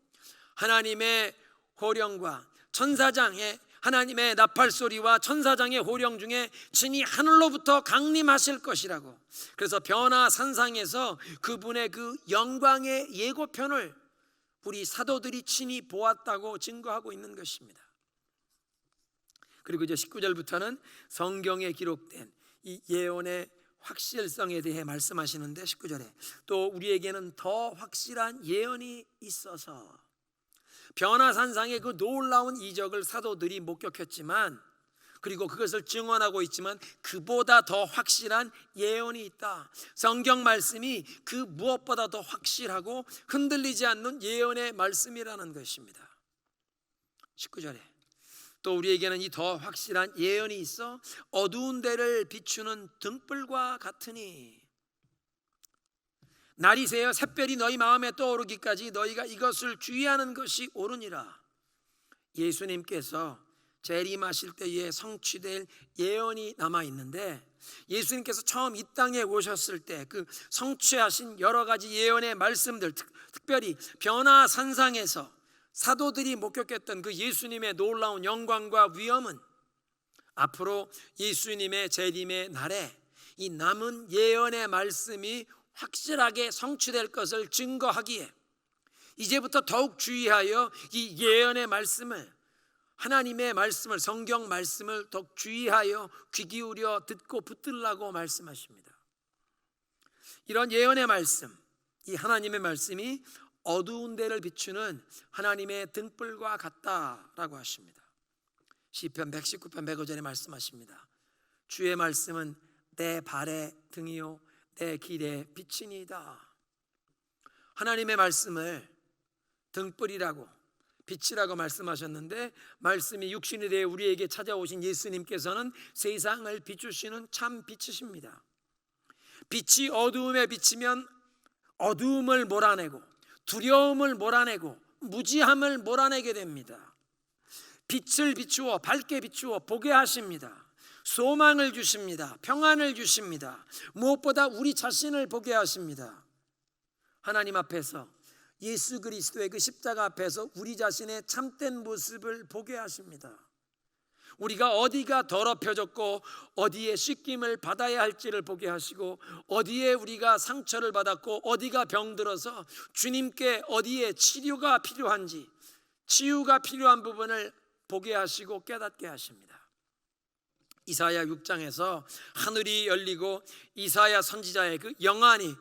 하나님의 호령과 천사장의 하나님의 나팔소리와 천사장의 호령 중에 친히 하늘로부터 강림하실 것이라고, 그래서 변화산상에서 그분의 그 영광의 예고편을 우리 사도들이 친히 보았다고 증거하고 있는 것입니다. 그리고 이제 19절부터는 성경에 기록된 이 예언의 확실성에 대해 말씀하시는데, 19절에 또 우리에게는 더 확실한 예언이 있어서, 변화산상의 그 놀라운 이적을 사도들이 목격했지만, 그리고 그것을 증언하고 있지만 그보다 더 확실한 예언이 있다. 성경 말씀이 그 무엇보다 더 확실하고 흔들리지 않는 예언의 말씀이라는 것입니다. 19절에 또 우리에게는 이 더 확실한 예언이 있어 어두운 데를 비추는 등불과 같으니, 날이 새어 샛별이 너희 마음에 떠오르기까지 너희가 이것을 주의하는 것이 옳으니라. 예수님께서 재림하실 때에 성취될 예언이 남아 있는데, 예수님께서 처음 이 땅에 오셨을 때 그 성취하신 여러 가지 예언의 말씀들, 특별히 변화산상에서 사도들이 목격했던 그 예수님의 놀라운 영광과 위엄은 앞으로 예수님의 재림의 날에 이 남은 예언의 말씀이 확실하게 성취될 것을 증거하기에 이제부터 더욱 주의하여 이 예언의 말씀을, 하나님의 말씀을, 성경 말씀을 더욱 주의하여 귀 기울여 듣고 붙들라고 말씀하십니다. 이런 예언의 말씀, 이 하나님의 말씀이 어두운 데를 비추는 하나님의 등불과 같다라고 하십니다. 시편 119편 105절에 말씀하십니다. 주의 말씀은 내 발의 등이요 내 길의 빛이니이다. 하나님의 말씀을 등불이라고 빛이라고 말씀하셨는데, 말씀이 육신이 되어 우리에게 찾아오신 예수님께서는 세상을 비추시는 참 빛이십니다. 빛이 어두움에 비치면 어두움을 몰아내고 두려움을 몰아내고 무지함을 몰아내게 됩니다. 빛을 비추어 밝게 비추어 보게 하십니다. 소망을 주십니다. 평안을 주십니다. 무엇보다 우리 자신을 보게 하십니다. 하나님 앞에서 예수 그리스도의 그 십자가 앞에서 우리 자신의 참된 모습을 보게 하십니다. 우리가 어디가 더럽혀졌고 어디에 씻김을 받아야 할지를 보게 하시고, 어디에 우리가 상처를 받았고 어디가 병들어서 주님께 어디에 치료가 필요한지, 치유가 필요한 부분을 보게 하시고 깨닫게 하십니다. 이사야 6장에서 하늘이 열리고 이사야 선지자의 그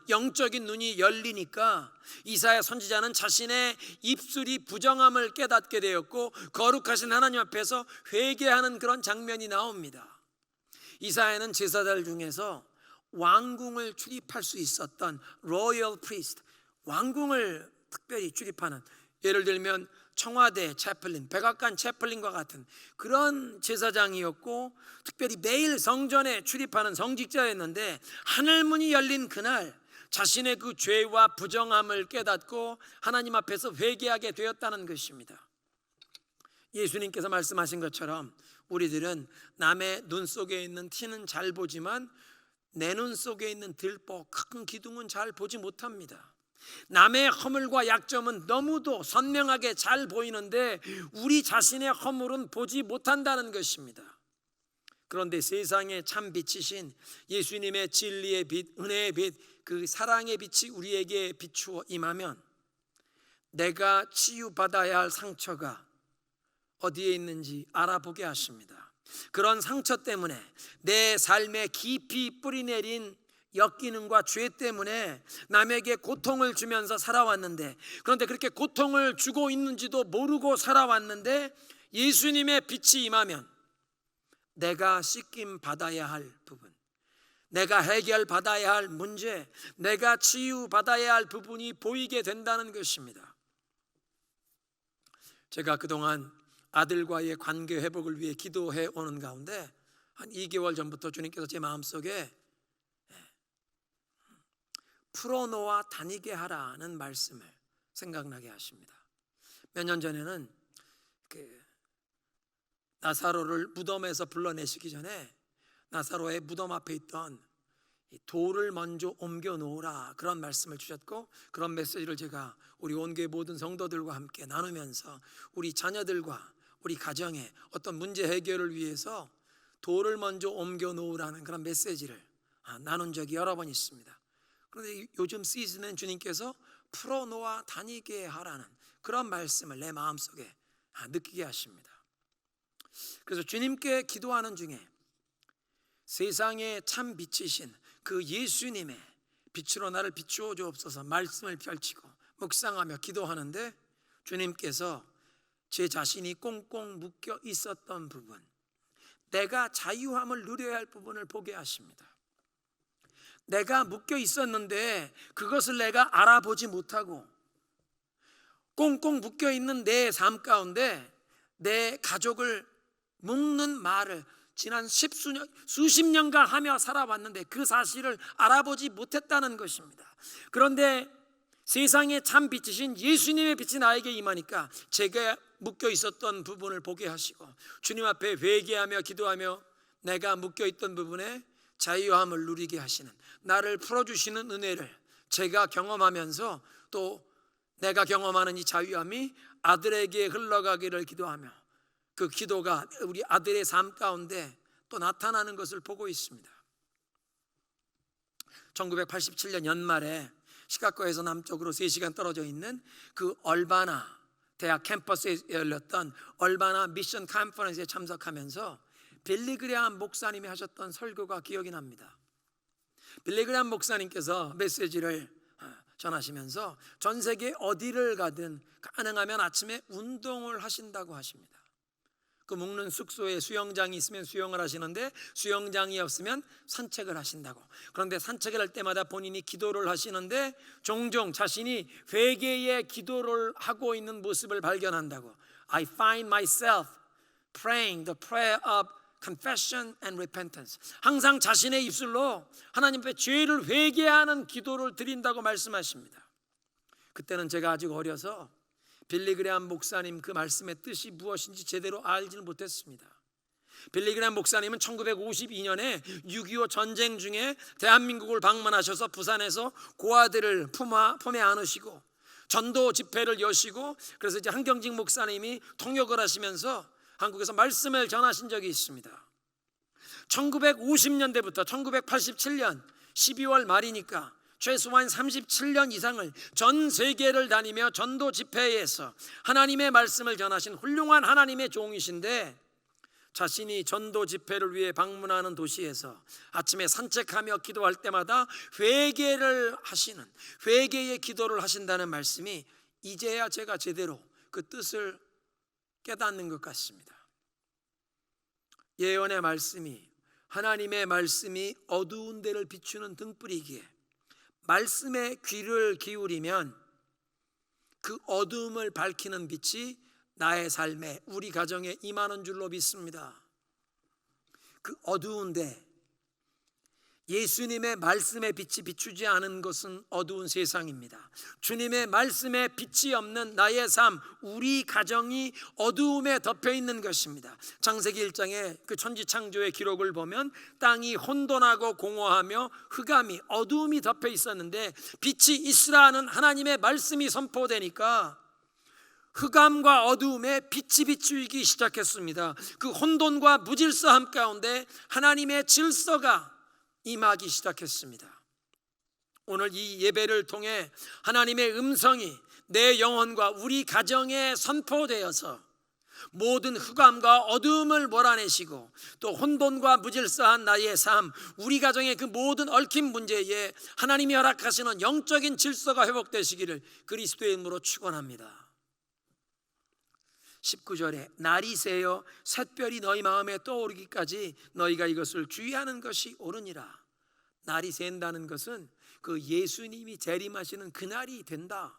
영적인 눈이 열리니까 이사야 선지자는 자신의 입술이 부정함을 깨닫게 되었고 거룩하신 하나님 앞에서 회개하는 그런 장면이 나옵니다. 이사야는 제사장 중에서 왕궁을 출입할 수 있었던 로열 프리스트, 왕궁을 특별히 출입하는, 예를 들면 청와대 채플린, 백악관 채플린과 같은 그런 제사장이었고, 특별히 매일 성전에 출입하는 성직자였는데, 하늘문이 열린 그날 자신의 그 죄와 부정함을 깨닫고 하나님 앞에서 회개하게 되었다는 것입니다. 예수님께서 말씀하신 것처럼 우리들은 남의 눈 속에 있는 티는 잘 보지만 내 눈 속에 있는 들보 큰 기둥은 잘 보지 못합니다. 남의 허물과 약점은 너무도 선명하게 잘 보이는데 우리 자신의 허물은 보지 못한다는 것입니다. 그런데 세상의 참 빛이신 예수님의 진리의 빛, 은혜의 빛, 그 사랑의 빛이 우리에게 비추어 임하면 내가 치유받아야 할 상처가 어디에 있는지 알아보게 하십니다. 그런 상처 때문에 내 삶에 깊이 뿌리내린 역기능과 죄 때문에 남에게 고통을 주면서 살아왔는데, 그런데 그렇게 고통을 주고 있는지도 모르고 살아왔는데 예수님의 빛이 임하면 내가 씻김 받아야 할 부분, 내가 해결 받아야 할 문제, 내가 치유 받아야 할 부분이 보이게 된다는 것입니다. 제가 그동안 아들과의 관계 회복을 위해 기도해 오는 가운데 한 2개월 전부터 주님께서 제 마음속에 풀어놓아 다니게 하라는 말씀을 생각나게 하십니다. 몇 년 전에는 나사로를 무덤에서 불러내시기 전에 나사로의 무덤 앞에 있던 돌을 먼저 옮겨 놓으라, 그런 말씀을 주셨고, 그런 메시지를 제가 우리 온교회 모든 성도들과 함께 나누면서 우리 자녀들과 우리 가정에 어떤 문제 해결을 위해서 돌을 먼저 옮겨 놓으라는 그런 메시지를 나눈 적이 여러 번 있습니다. 그런데 요즘 시즌은 주님께서 풀어놓아 다니게 하라는 그런 말씀을 내 마음속에 느끼게 하십니다. 그래서 주님께 기도하는 중에 세상에 참 빛이신 그 예수님의 빛으로 나를 비추어 주옵소서 말씀을 펼치고 묵상하며 기도하는데, 주님께서 제 자신이 꽁꽁 묶여 있었던 부분, 내가 자유함을 누려야 할 부분을 보게 하십니다. 내가 묶여 있었는데 그것을 내가 알아보지 못하고 꽁꽁 묶여 있는 내 삶 가운데 내 가족을 묶는 말을 지난 수십 년간 하며 살아왔는데 그 사실을 알아보지 못했다는 것입니다. 그런데 세상에 참 빛이신 예수님의 빛이 나에게 임하니까 제가 묶여 있었던 부분을 보게 하시고 주님 앞에 회개하며 기도하며 내가 묶여 있던 부분에 자유함을 누리게 하시는, 나를 풀어주시는 은혜를 제가 경험하면서 또 내가 경험하는 이 자유함이 아들에게 흘러가기를 기도하며 그 기도가 우리 아들의 삶 가운데 또 나타나는 것을 보고 있습니다. 1987년 연말에 시카고에서 남쪽으로 3시간 떨어져 있는 그 얼바나 대학 캠퍼스에 열렸던 얼바나 미션 컨퍼런스에 참석하면서 빌리 그레함 목사님이 하셨던 설교가 기억이 납니다. 빌리 그레함 목사님께서 메시지를 전하시면서 전 세계 어디를 가든 가능하면 아침에 운동을 하신다고 하십니다. 그 묵는 숙소에 수영장이 있으면 수영을 하시는데 수영장이 없으면 산책을 하신다고. 그런데 산책을 할 때마다 본인이 기도를 하시는데 종종 자신이 회개의 기도를 하고 있는 모습을 발견한다고. I find myself praying the prayer of confession and repentance. 항상 자신의 입술로 하나님 앞에 죄를 회개하는 기도를 드린다고 말씀하십니다. 그때는 제가 아직 어려서 빌리 그레함 목사님 그 말씀의 뜻이 무엇인지 제대로 알지는 못했습니다. 빌리 그레함 목사님은 1952년에 6.25 전쟁 중에 대한민국을 방문하셔서 부산에서 고아들을 품에 안으시고 전도 집회를 여시고, 그래서 이제 한경직 목사님이 통역을 하시면서 한국에서 말씀을 전하신 적이 있습니다. 1950년대부터 1987년 12월 말이니까 최소한 37년 이상을 전 세계를 다니며 전도 집회에서 하나님의 말씀을 전하신 훌륭한 하나님의 종이신데, 자신이 전도 집회를 위해 방문하는 도시에서 아침에 산책하며 기도할 때마다 회개를 하시는, 회개의 기도를 하신다는 말씀이 이제야 제가 제대로 그 뜻을 깨닫는 것 같습니다. 예언의 말씀이, 하나님의 말씀이 어두운 데를 비추는 등불이기에 말씀에 귀를 기울이면 그 어두움을 밝히는 빛이 나의 삶에, 우리 가정에 임하는 줄로 믿습니다. 그 어두운데 예수님의 말씀의 빛이 비추지 않은 것은 어두운 세상입니다. 주님의 말씀에 빛이 없는 나의 삶, 우리 가정이 어두움에 덮여 있는 것입니다. 창세기 1장의 그 천지창조의 기록을 보면 땅이 혼돈하고 공허하며 흑암이, 어두움이 덮여 있었는데 빛이 있으라는 하나님의 말씀이 선포되니까 흑암과 어두움에 빛이 비추기 시작했습니다. 그 혼돈과 무질서함 가운데 하나님의 질서가 임하기 시작했습니다. 오늘 이 예배를 통해 하나님의 음성이 내 영혼과 우리 가정에 선포되어서 모든 흑암과 어두움을 몰아내시고 또 혼돈과 무질서한 나의 삶, 우리 가정의 그 모든 얽힌 문제에 하나님이 허락하시는 영적인 질서가 회복되시기를 그리스도의 이름으로 축원합니다. 19절에 날이 새어 샛별이 너희 마음에 떠오르기까지 너희가 이것을 주의하는 것이 옳으니라. 날이 샌다는 것은 그 예수님이 재림하시는 그날이 된다.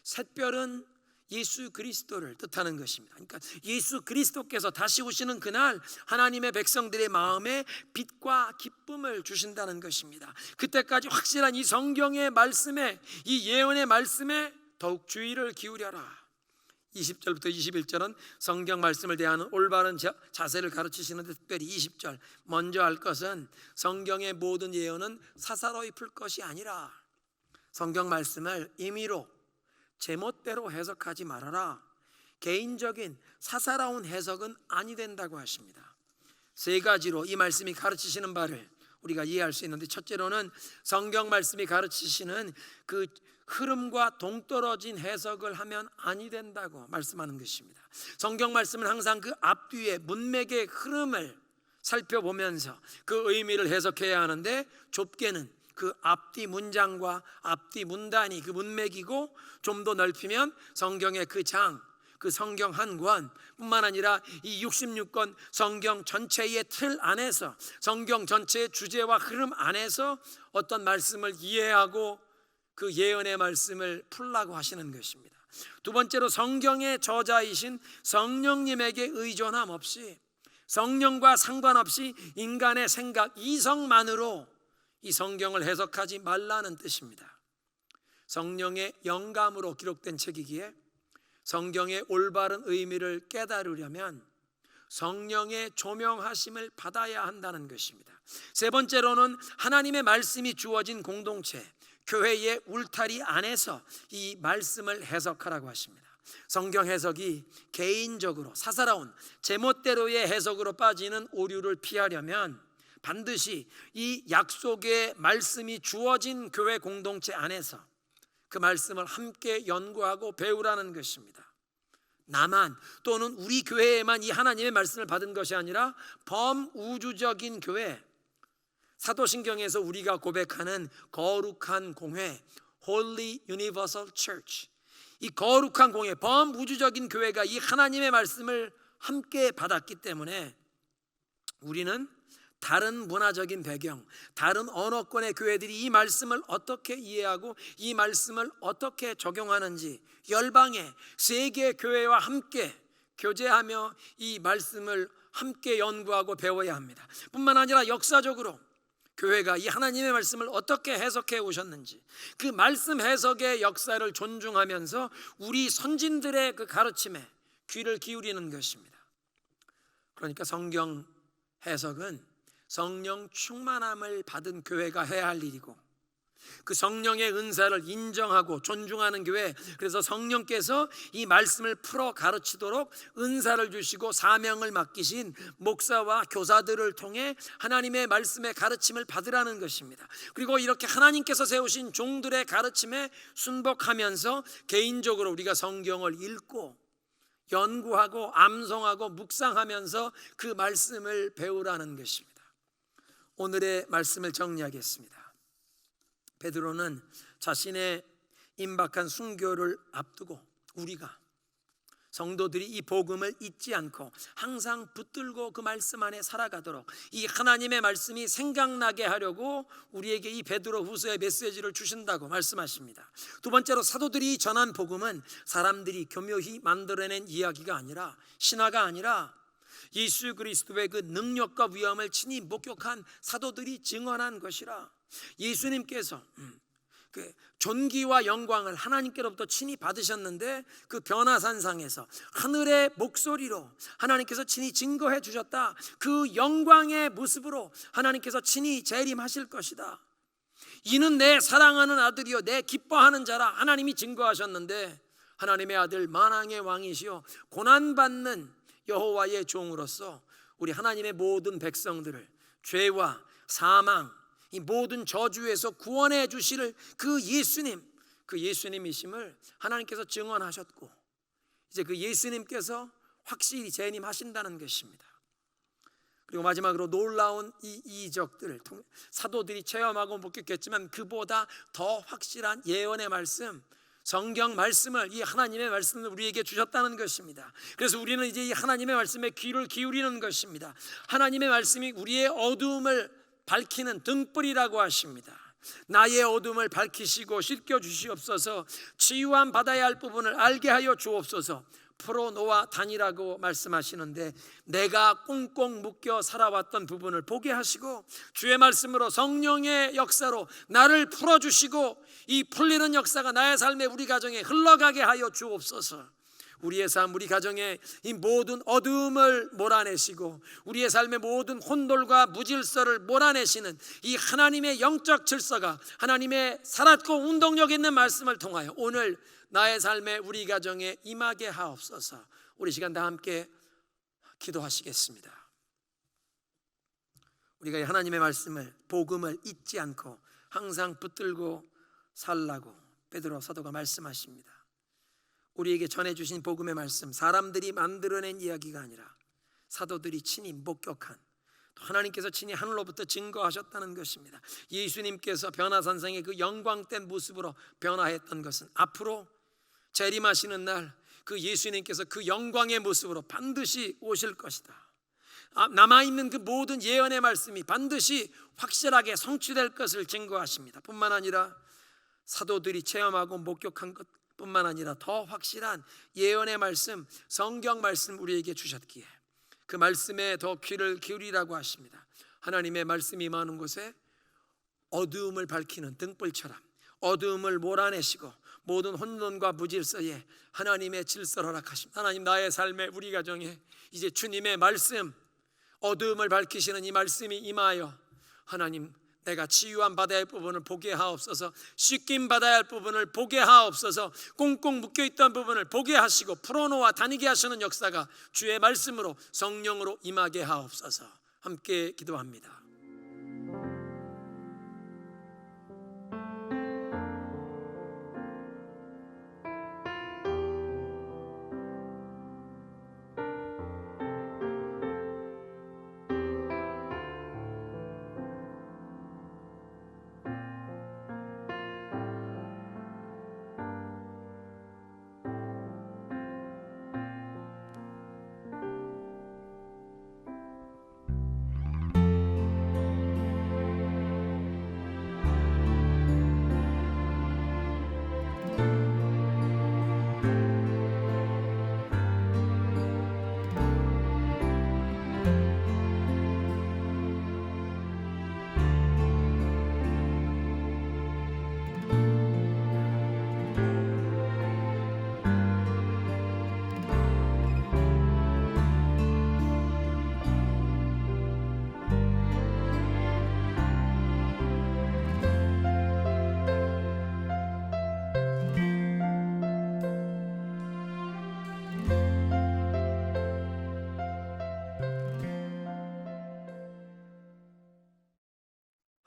샛별은 예수 그리스도를 뜻하는 것입니다. 그러니까 예수 그리스도께서 다시 오시는 그날 하나님의 백성들의 마음에 빛과 기쁨을 주신다는 것입니다. 그때까지 확실한 이 성경의 말씀에, 이 예언의 말씀에 더욱 주의를 기울여라. 20절부터 21절은 성경 말씀을 대하는 올바른 자세를 가르치시는데, 특별히 20절 먼저 할 것은 성경의 모든 예언은 사사로이 풀 것이 아니라 성경 말씀을 임의로 제멋대로 해석하지 말아라. 개인적인 사사로운 해석은 아니 된다고 하십니다. 세 가지로 이 말씀이 가르치시는 바를 우리가 이해할 수 있는데, 첫째로는 성경 말씀이 가르치시는 그 흐름과 동떨어진 해석을 하면 아니 된다고 말씀하는 것입니다. 성경 말씀은 항상 그 앞뒤의 문맥의 흐름을 살펴보면서 그 의미를 해석해야 하는데, 좁게는 그 앞뒤 문장과 앞뒤 문단이 그 문맥이고, 좀 더 넓히면 성경의 그 장, 그 성경 한 권 뿐만 아니라 이 66권 성경 전체의 틀 안에서, 성경 전체의 주제와 흐름 안에서 어떤 말씀을 이해하고 그 예언의 말씀을 풀라고 하시는 것입니다. 두 번째로 성경의 저자이신 성령님에게 의존함 없이, 성령과 상관없이 인간의 생각, 이성만으로 이 성경을 해석하지 말라는 뜻입니다. 성령의 영감으로 기록된 책이기에 성경의 올바른 의미를 깨달으려면 성령의 조명하심을 받아야 한다는 것입니다. 세 번째로는 하나님의 말씀이 주어진 공동체, 교회의 울타리 안에서 이 말씀을 해석하라고 하십니다. 성경 해석이 개인적으로 사사로운 제멋대로의 해석으로 빠지는 오류를 피하려면 반드시 이 약속의 말씀이 주어진 교회 공동체 안에서 그 말씀을 함께 연구하고 배우라는 것입니다. 나만 또는 우리 교회에만 이 하나님의 말씀을 받은 것이 아니라 범우주적인 교회, 사도신경에서 우리가 고백하는 거룩한 공회, Holy Universal Church, 이 거룩한 공회, 범우주적인 교회가 이 하나님의 말씀을 함께 받았기 때문에 우리는 다른 문화적인 배경, 다른 언어권의 교회들이 이 말씀을 어떻게 이해하고 이 말씀을 어떻게 적용하는지 열방의 세계 교회와 함께 교제하며 이 말씀을 함께 연구하고 배워야 합니다. 뿐만 아니라 역사적으로 교회가 이 하나님의 말씀을 어떻게 해석해 오셨는지 그 말씀 해석의 역사를 존중하면서 우리 선진들의 그 가르침에 귀를 기울이는 것입니다. 그러니까 성경 해석은 성령 충만함을 받은 교회가 해야 할 일이고 그 성령의 은사를 인정하고 존중하는 교회, 그래서 성령께서 이 말씀을 풀어 가르치도록 은사를 주시고 사명을 맡기신 목사와 교사들을 통해 하나님의 말씀의 가르침을 받으라는 것입니다. 그리고 이렇게 하나님께서 세우신 종들의 가르침에 순복하면서 개인적으로 우리가 성경을 읽고 연구하고 암송하고 묵상하면서 그 말씀을 배우라는 것입니다. 오늘의 말씀을 정리하겠습니다. 베드로는 자신의 임박한 순교를 앞두고 우리가 성도들이 이 복음을 잊지 않고 항상 붙들고 그 말씀 안에 살아가도록 이 하나님의 말씀이 생각나게 하려고 우리에게 이 베드로 후서의 메시지를 주신다고 말씀하십니다. 두 번째로 사도들이 전한 복음은 사람들이 교묘히 만들어낸 이야기가 아니라 신화가 아니라 예수 그리스도의 그 능력과 위엄을 친히 목격한 사도들이 증언한 것이라. 예수님께서 그 존귀와 영광을 하나님께로부터 친히 받으셨는데 그 변화산상에서 하늘의 목소리로 하나님께서 친히 증거해 주셨다. 그 영광의 모습으로 하나님께서 친히 재림하실 것이다. 이는 내 사랑하는 아들이요 내 기뻐하는 자라 하나님이 증거하셨는데 하나님의 아들 만왕의 왕이시요 고난받는 여호와의 종으로서 우리 하나님의 모든 백성들을 죄와 사망 이 모든 저주에서 구원해 주실 그 예수님이심을 하나님께서 증언하셨고 이제 그 예수님께서 확실히 재림하신다는 것입니다. 그리고 마지막으로 놀라운 이 이적들을 통해 사도들이 체험하고 목격했지만 그보다 더 확실한 예언의 말씀, 성경 말씀을 이 하나님의 말씀을 우리에게 주셨다는 것입니다. 그래서 우리는 이제 이 하나님의 말씀에 귀를 기울이는 것입니다. 하나님의 말씀이 우리의 어두움을 밝히는 등불이라고 하십니다. 나의 어둠을 밝히시고 씻겨 주시옵소서. 치유함 받아야 할 부분을 알게 하여 주옵소서. 풀어놓아 다니라고 말씀하시는데 내가 꽁꽁 묶여 살아왔던 부분을 보게 하시고 주의 말씀으로 성령의 역사로 나를 풀어주시고 이 풀리는 역사가 나의 삶에 우리 가정에 흘러가게 하여 주옵소서. 우리의 삶, 우리 가정의 이 모든 어두움을 몰아내시고 우리의 삶의 모든 혼돌과 무질서를 몰아내시는 이 하나님의 영적 질서가 하나님의 살았고 운동력 있는 말씀을 통하여 오늘 나의 삶에 우리 가정에 임하게 하옵소서. 우리 시간 다 함께 기도하시겠습니다. 우리가 이 하나님의 말씀을 복음을 잊지 않고 항상 붙들고 살라고 베드로 사도가 말씀하십니다. 우리에게 전해주신 복음의 말씀, 사람들이 만들어낸 이야기가 아니라 사도들이 친히 목격한 또 하나님께서 친히 하늘로부터 증거하셨다는 것입니다. 예수님께서 변화산상의 그 영광된 모습으로 변화했던 것은 앞으로 재림하시는 날 그 예수님께서 그 영광의 모습으로 반드시 오실 것이다. 남아있는 그 모든 예언의 말씀이 반드시 확실하게 성취될 것을 증거하십니다. 뿐만 아니라 사도들이 체험하고 목격한 것 뿐만 아니라 더 확실한 예언의 말씀, 성경 말씀 우리에게 주셨기에 그 말씀에 더 귀를 기울이라고 하십니다. 하나님의 말씀이 임하는 곳에 어두움을 밝히는 등불처럼 어두움을 몰아내시고 모든 혼돈과 무질서에 하나님의 질서를 허락하십니다. 하나님, 나의 삶에 우리 가정에 이제 주님의 말씀, 어두움을 밝히시는 이 말씀이 임하여 하나님, 내가 치유함 받아야 할 부분을 보게 하옵소서. 씻김 받아야 할 부분을 보게 하옵소서. 꽁꽁 묶여있던 부분을 보게 하시고 풀어놓아 다니게 하시는 역사가 주의 말씀으로 성령으로 임하게 하옵소서. 함께 기도합니다.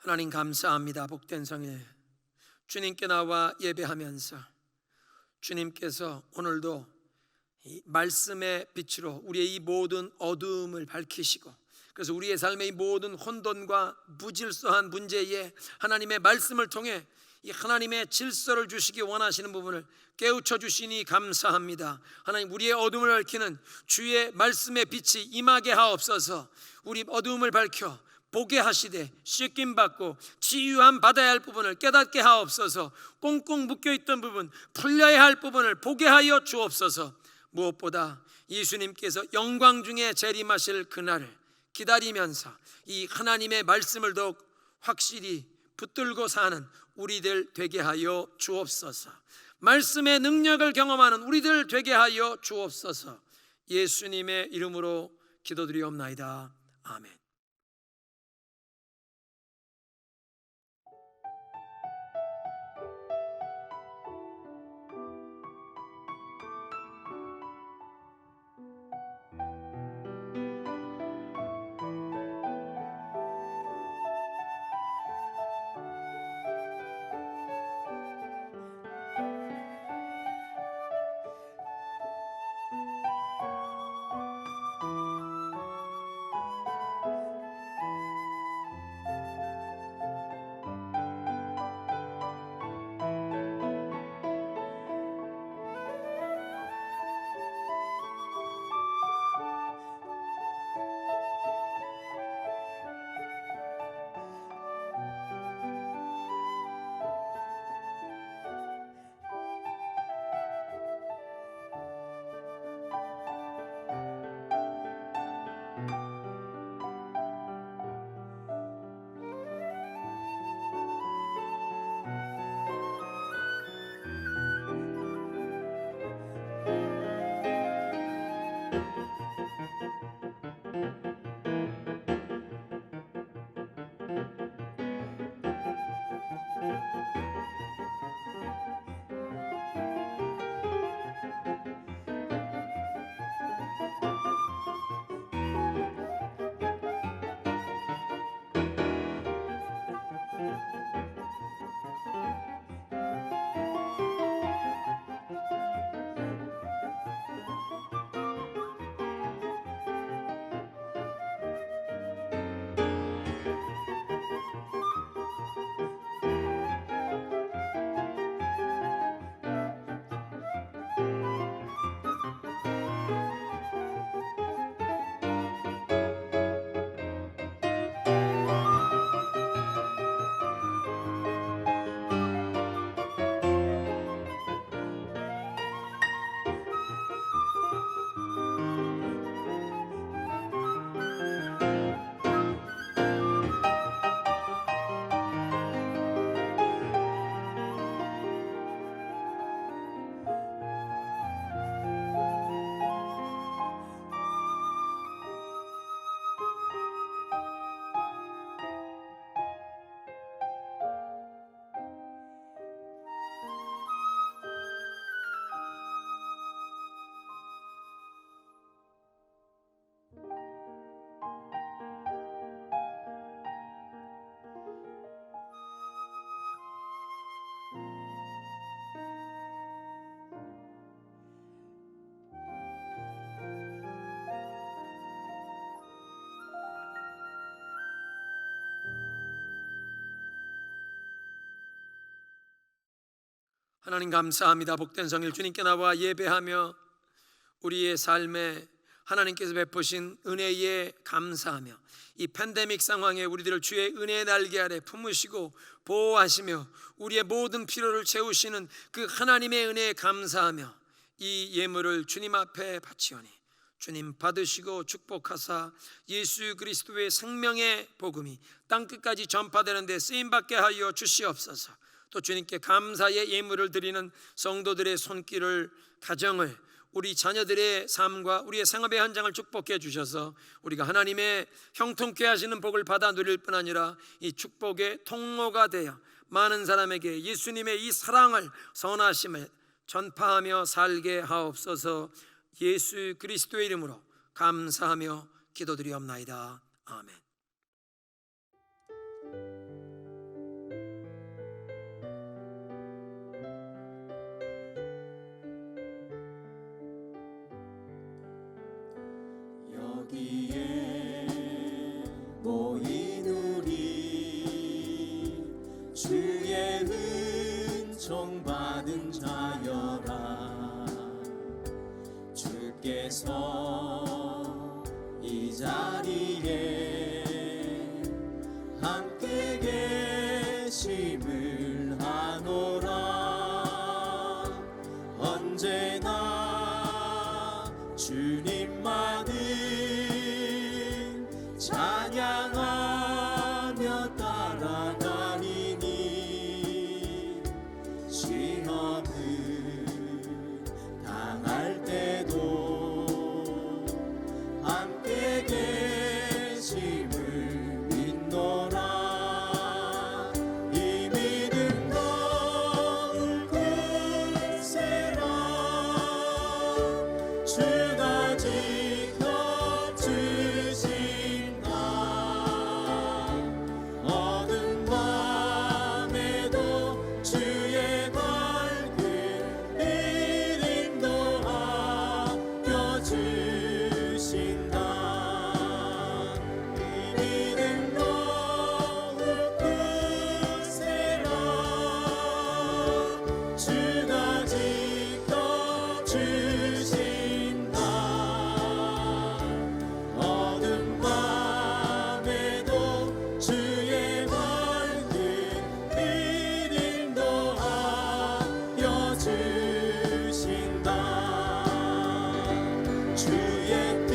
하나님 감사합니다. 복된 성일 주님께 나와 예배하면서 주님께서 오늘도 이 말씀의 빛으로 우리의 이 모든 어두움을 밝히시고, 그래서 우리의 삶의 이 모든 혼돈과 무질서한 문제에 하나님의 말씀을 통해 이 하나님의 질서를 주시기 원하시는 부분을 깨우쳐 주시니 감사합니다. 하나님, 우리의 어둠을 밝히는 주의 말씀의 빛이 임하게 하옵소서. 우리 어둠을 밝혀 보게 하시되 씻김 받고 치유함 받아야 할 부분을 깨닫게 하옵소서. 꽁꽁 묶여있던 부분, 풀려야 할 부분을 보게 하여 주옵소서. 무엇보다 예수님께서 영광 중에 재림하실 그날을 기다리면서 이 하나님의 말씀을 더욱 확실히 붙들고 사는 우리들 되게 하여 주옵소서. 말씀의 능력을 경험하는 우리들 되게 하여 주옵소서. 예수님의 이름으로 기도드리옵나이다. 아멘. 하나님 감사합니다. 복된 성일 주님께 나와 예배하며 우리의 삶에 하나님께서 베푸신 은혜에 감사하며 이 팬데믹 상황에 우리들을 주의 은혜의 날개 아래 품으시고 보호하시며 우리의 모든 필요를 채우시는 그 하나님의 은혜에 감사하며 이 예물을 주님 앞에 바치오니 주님 받으시고 축복하사 예수 그리스도의 생명의 복음이 땅끝까지 전파되는 데 쓰임받게 하여 주시옵소서. 또 주님께 감사의 예물을 드리는 성도들의 손길을, 가정을, 우리 자녀들의 삶과 우리의 생업의 현장을 축복해 주셔서 우리가 하나님의 형통케 하시는 복을 받아 누릴 뿐 아니라 이 축복의 통로가 되어 많은 사람에게 예수님의 이 사랑을, 선하심을 전파하며 살게 하옵소서. 예수 그리스도의 이름으로 감사하며 기도드리옵나이다. 아멘. 받은 자여라. 주께서 이 자리에 함께 계심을 아노라. 언제나 주님만은 찬양하며 따라가리니 시험을 당할 때도 함께 계심을 믿노라. 이 믿음 더욱 굳세라. 주가 지켜주신다. 어두운 밤에도 주의 밝은 이름도 아껴주신다. 이 믿음 더욱 굳세라. 주가 지켜주신다. 어두운 밤에도 주의 밝은 이름도 아껴주신다. 주의 뜻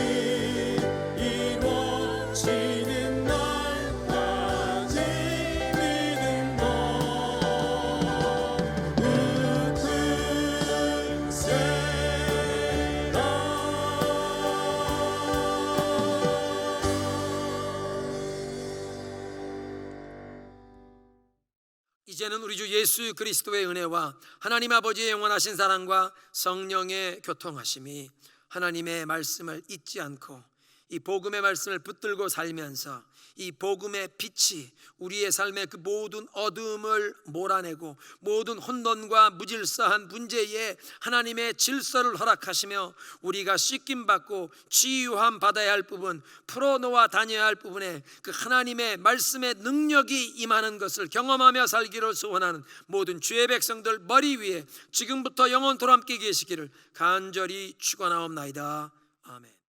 이루어지는 날까지 믿음도 이제는 우리 주 예수 그리스도의 은혜와 하나님 아버지의 영원하신 사랑과 성령의 교통하심이 하나님의 말씀을 잊지 않고 이 복음의 말씀을 붙들고 살면서 이 복음의 빛이 우리의 삶의 그 모든 어두움을 몰아내고 모든 혼돈과 무질서한 문제에 하나님의 질서를 허락하시며 우리가 씻김받고 치유함 받아야 할 부분, 풀어놓아 다녀야 할 부분에 그 하나님의 말씀의 능력이 임하는 것을 경험하며 살기를 소원하는 모든 주의 백성들 머리 위에 지금부터 영원토록 함께 계시기를 간절히 축원하옵나이다. 아멘.